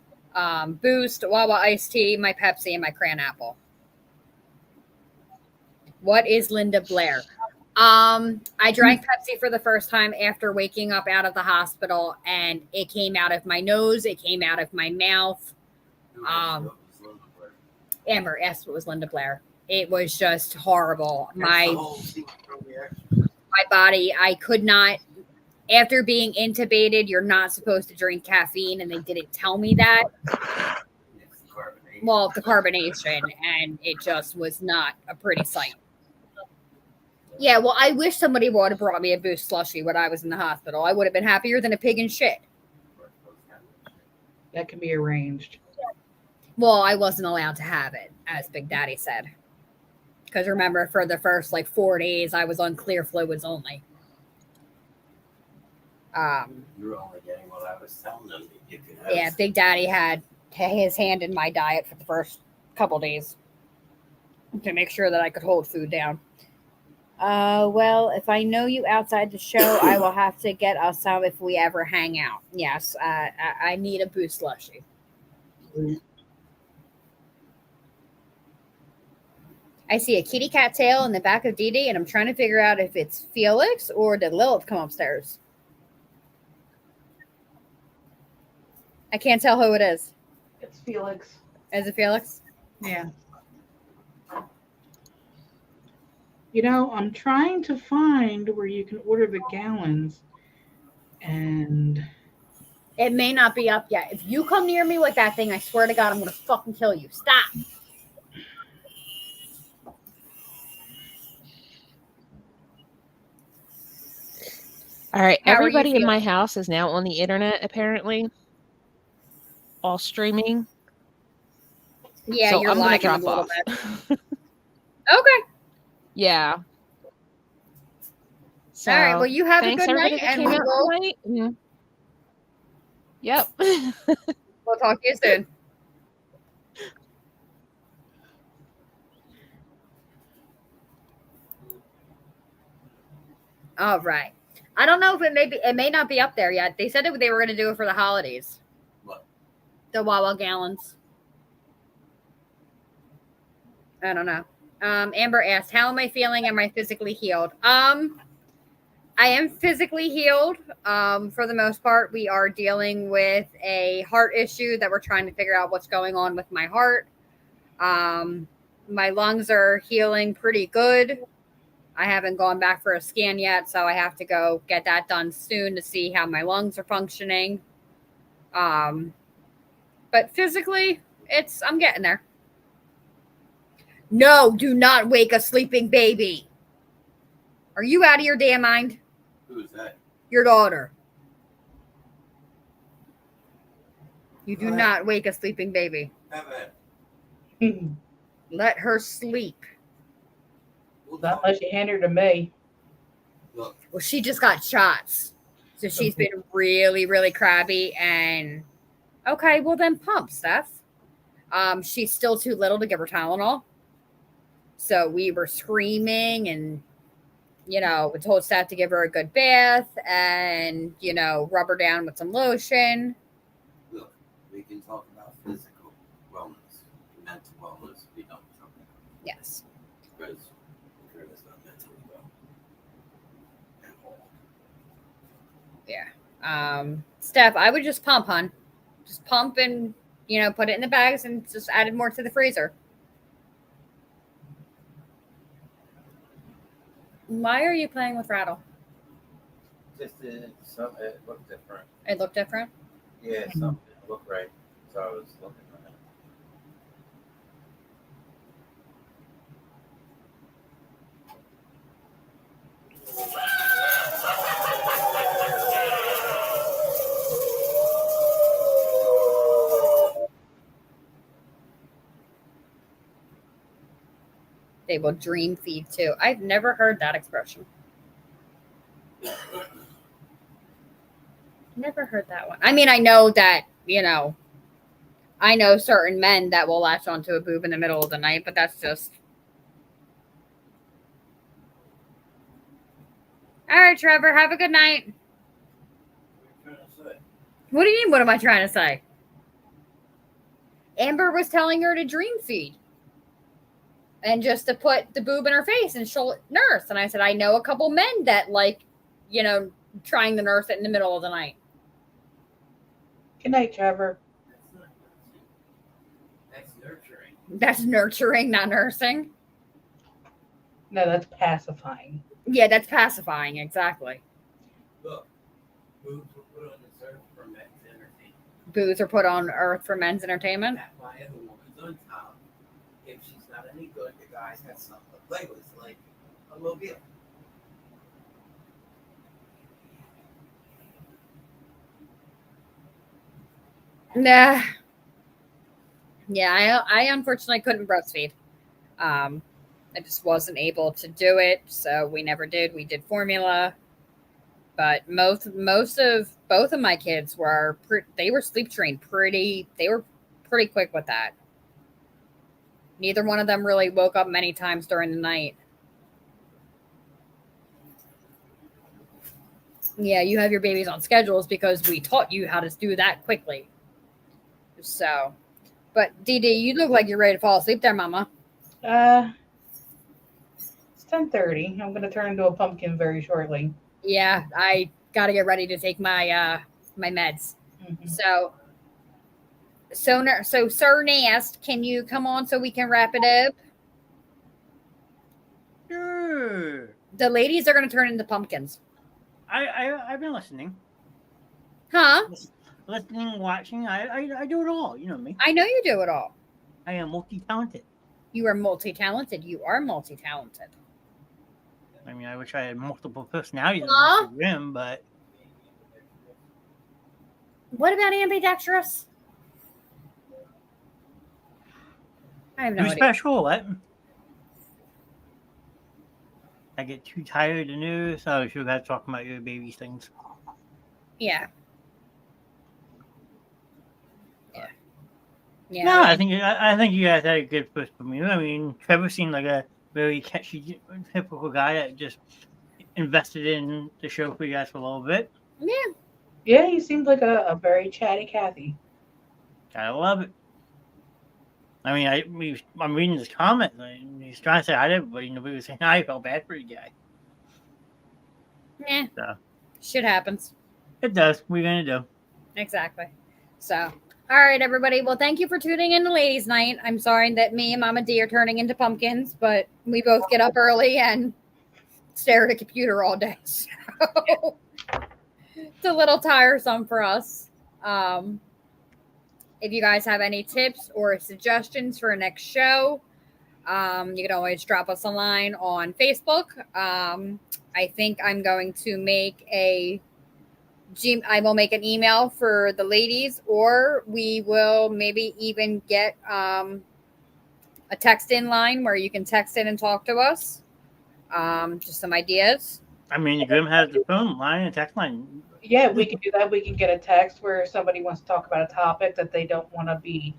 Boost, Wawa iced tea, my Pepsi, and my cran apple. What is Linda Blair? I drank Pepsi for the first time after waking up out of the hospital, and it came out of my nose. It came out of my mouth. Amber asked what was Linda Blair. It was just horrible. My body, I could not. After being intubated, you're not supposed to drink caffeine, and they didn't tell me that. Well, the carbonation, and it just was not a pretty sight. Yeah, well, I wish somebody would have brought me a Boost slushie when I was in the hospital. I would have been happier than a pig in shit. That can be arranged. Well, I wasn't allowed to have it, as Big Daddy said. Because remember, for the first like 4 days, I was on clear fluids only. You were only getting what I was telling them that you could have. Yeah, Big Daddy had his hand in my diet for the first couple days to make sure that I could hold food down. Well, if I know you outside the show, I will have to get us some if we ever hang out. Yes, I need a boost slushy. I see a kitty cat tail in the back of Dee Dee, and I'm trying to figure out if it's Felix or did Lilith come upstairs. I can't tell who it is. It's Felix. Is it Felix? Yeah. You know, I'm trying to find where you can order the gallons, and It may not be up yet. If you come near me with that thing, I swear to God, I'm going to fucking kill you. Stop. All right, How are you everybody in my feeling? house is now on the internet, apparently, all streaming. Yeah, So you're I'm gonna lagging a drop little off. bit. Okay. Yeah. So All right. Well, you have a thanks good everybody night, that and came we out will tonight. Yep. we'll talk to you soon. All right. I don't know if it may not be up there yet. They said that they were going to do it for the holidays. What? The Wawa gallons. I don't know. Amber asked, "How am I feeling? Am I physically healed?" I am physically healed. For the most part, we are dealing with a heart issue that we're trying to figure out what's going on with my heart. My lungs are healing pretty good. I haven't gone back for a scan yet, so I have to go get that done soon to see how my lungs are functioning. But physically, I'm getting there. No, do not wake a sleeping baby. Are you out of your damn mind? Who's that? Your daughter. You do not wake a sleeping baby. Have it. Let her sleep. not unless you hand her to me. Look, Well, she just got shots. So she's been really, really crabby. And okay, well then pump, Steph. She's still too little to give her Tylenol. So we were screaming and, we told Steph to give her a good bath and, rub her down with some lotion. look, we can talk about physical wellness, mental wellness. We don't talk about Yes. because Grimm is not mentally well at all. Yeah. Steph, I would just pump, hon. Just pump and, put it in the bags and just add more to the freezer. Why are you playing with Rattle? Just it looked different. It looked different. Yeah, something didn't look right. So I was looking at it. They will dream feed too. I've never heard that expression. Never heard that one. I mean, I know that, I know certain men that will latch onto a boob in the middle of the night, but that's just. All right, Trevor, have a good night. What are you trying to say? What do you mean? What am I trying to say? Amber was telling her to dream feed and just to put the boob in her face and she'll nurse. And I said, I know a couple men that like, trying to nurse it in the middle of the night. Good night, Trevor. That's nurturing. That's nurturing, not nursing. No, that's pacifying. Yeah, that's pacifying. Exactly. Look, boobs were put on this earth for men's entertainment. Boobs are put on earth for men's entertainment. That's why the woman's on top. If she's not any good, the guys have something to play with, like a mobile. Nah. Yeah, I unfortunately couldn't breastfeed. I just wasn't able to do it, so we never did. We did formula, but most of both of my kids were they were sleep trained pretty. They were pretty quick with that. Neither one of them really woke up many times during the night. Yeah, you have your babies on schedules because we taught you how to do that quickly. So, but Dee Dee, you look like you're ready to fall asleep there, Mama. It's 10:30. I'm gonna turn into a pumpkin very shortly. Yeah, I got to get ready to take my my meds. Mhm. So Sir Nast, can you come on so we can wrap it up? Sure. The ladies are going to turn into pumpkins. I've been listening. Huh? Listening, watching. I do it all. You know me. I know you do it all. I am multi-talented. You are multi-talented. You are multi-talented. I mean, I wish I had multiple personalities like Huh? Mrs Grimm, but What about ambidextrous? I have no too idea. special or what? I get too tired of news. So you guys talking about your baby things. Yeah. Yeah. Yeah. No, I think you guys had a good first for me. I mean, Trevor seemed like a very catchy, typical guy that just invested in the show for you guys for a little bit. Yeah. Yeah, he seemed like a very chatty Kathy. I love it. I mean, I'm reading his comments. He's trying to say hi to everybody. Nobody was saying hi. I felt bad for the guy. Yeah. So Shit happens. it does. What are you gonna do? Exactly. So, all right, everybody. Well, thank you for tuning in to Ladies' Night. I'm sorry that me and Mama D are turning into pumpkins, but we both get up early and stare at a computer all day. So it's a little tiresome for us. If you guys have any tips or suggestions for a next show, you can always drop us a line on Facebook. I think I'm going to make I will make an email for the ladies, or we will maybe even get a text in line where you can text in and talk to us. Just some ideas. I mean, Grimm has the phone line and text line. Yeah, we can do that. We can get a text where somebody wants to talk about a topic that they don't want to be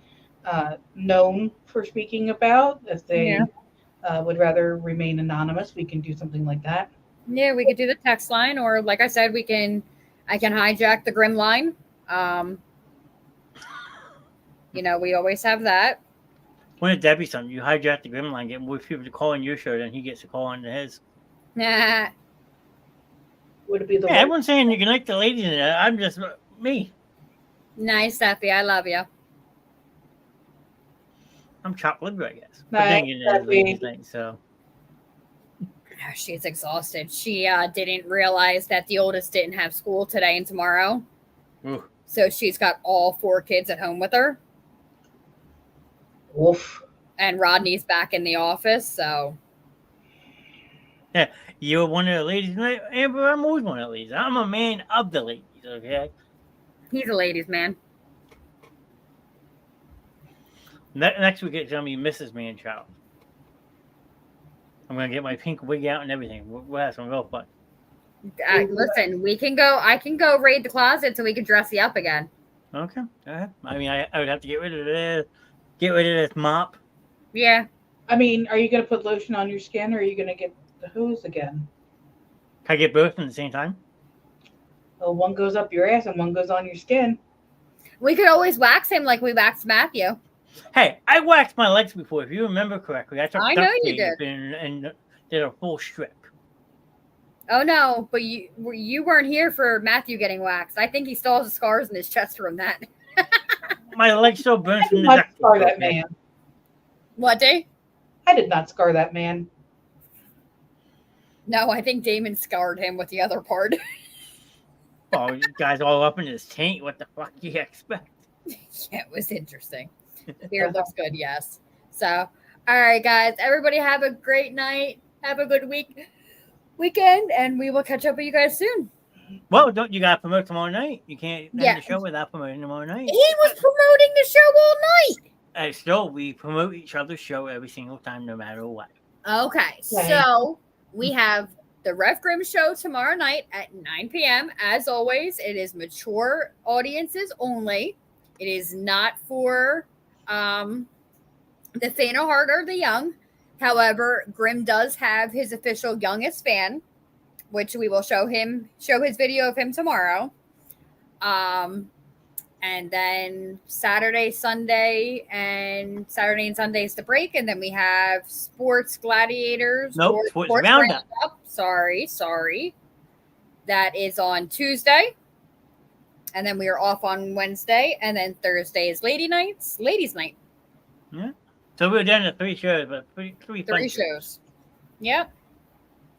known for speaking about. If they would rather remain anonymous, we can do something like that. Yeah, we could do the text line, or like I said, I can hijack the Grimm line. We always have that. When did Debbie something? You hijack the Grimm line, get more people to call on your show, then he gets to call on to his. Nah. Would it be the Yeah, everyone's saying you can like the ladies in it. I'm just me. Nice, Steffi. I love you. I'm chopped liver, I guess. But Nice, then you know, Steffi. ladies thing, so. She's exhausted. She didn't realize that the oldest didn't have school today and tomorrow. Ooh. So she's got all 4 kids at home with her. Wolf. And Rodney's back in the office, so. Yeah, you're one of the ladies. Amber, I'm always one of the ladies. I'm a man of the ladies, okay? He's a ladies' man. Next week it's going to be Mrs. Manchild. I'm going to get my pink wig out and everything. We'll have some real fun. Listen, I can go raid the closet so we can dress you up again. Okay, go ahead. I mean, I would have to get rid of this mop. Yeah. I mean, are you going to put lotion on your skin, or are you going to get the hose again? Can I get both at the same time? Well, one goes up your ass and one goes on your skin. We could always wax him like we waxed Matthew. Hey, I waxed my legs before. If you remember correctly, I took I know duct you tape did. and did a full strip. Oh no, but you weren't here for Matthew getting waxed. I think he still has scars in his chest from that. My legs still burn I from did the not duct scar tape. that man. What, Dave? I did not scar that man. No, I think Damon scarred him with the other part. Oh, you guys all up in his taint. What the fuck do you expect? Yeah, it was interesting. The beard looks good, yes. So, all right, guys. Everybody have a great night. Have a good weekend, and we will catch up with you guys soon. Well, don't you gotta promote tomorrow night? You can't end Yeah. the show without promoting tomorrow night. He was promoting the show all night. Still, we promote each other's show every single time, no matter what. Okay, Okay. so we have the Ref Grimm show tomorrow night at 9 p.m. As always, it is mature audiences only. It is not for the faint of heart or the young. However, Grimm does have his official youngest fan, which we will show his video of him tomorrow. And then Saturday and Sunday is the break, and then we have Sports Gladiators. Nope, or Sports Roundup. Sorry. That is on Tuesday. And then we are off on Wednesday, and then Thursday is ladies' night. Yeah. So we're down to 3 shows, but three fun Three shows. Yep.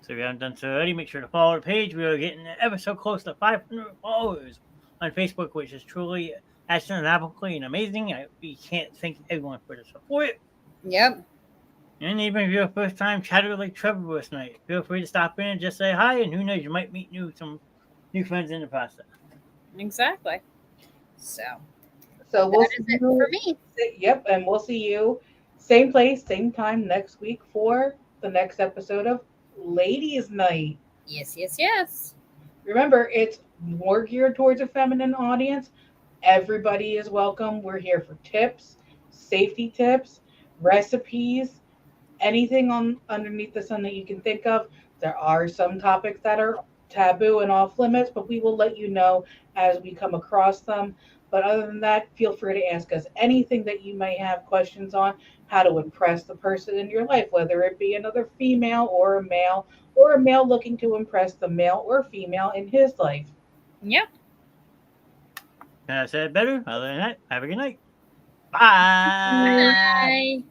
So if you haven't done so already, make sure to follow the page. We are getting ever so close to 500 followers on Facebook, which is truly astronomically and amazing. We can't thank everyone for the support. Yep. And even if you're a first time chatter like Trevor was tonight, feel free to stop in and just say hi, and who knows, you might meet some new friends in the process. Exactly. So we'll that is see it you. for me. Yep, and we'll see you same place, same time next week for the next episode of Ladies' Night. Yes. Remember, it's more geared towards a feminine audience. Everybody is welcome. We're here for tips, safety tips, recipes, anything on underneath the sun that you can think of. There are some topics that are taboo and off limits, but we will let you know as we come across them. But other than that, feel free to ask us anything that you may have questions on, how to impress the person in your life, whether it be another female or a male looking to impress the male or female in his life. Yep. Can I say it better? Other than that, have a good night. Bye. Bye.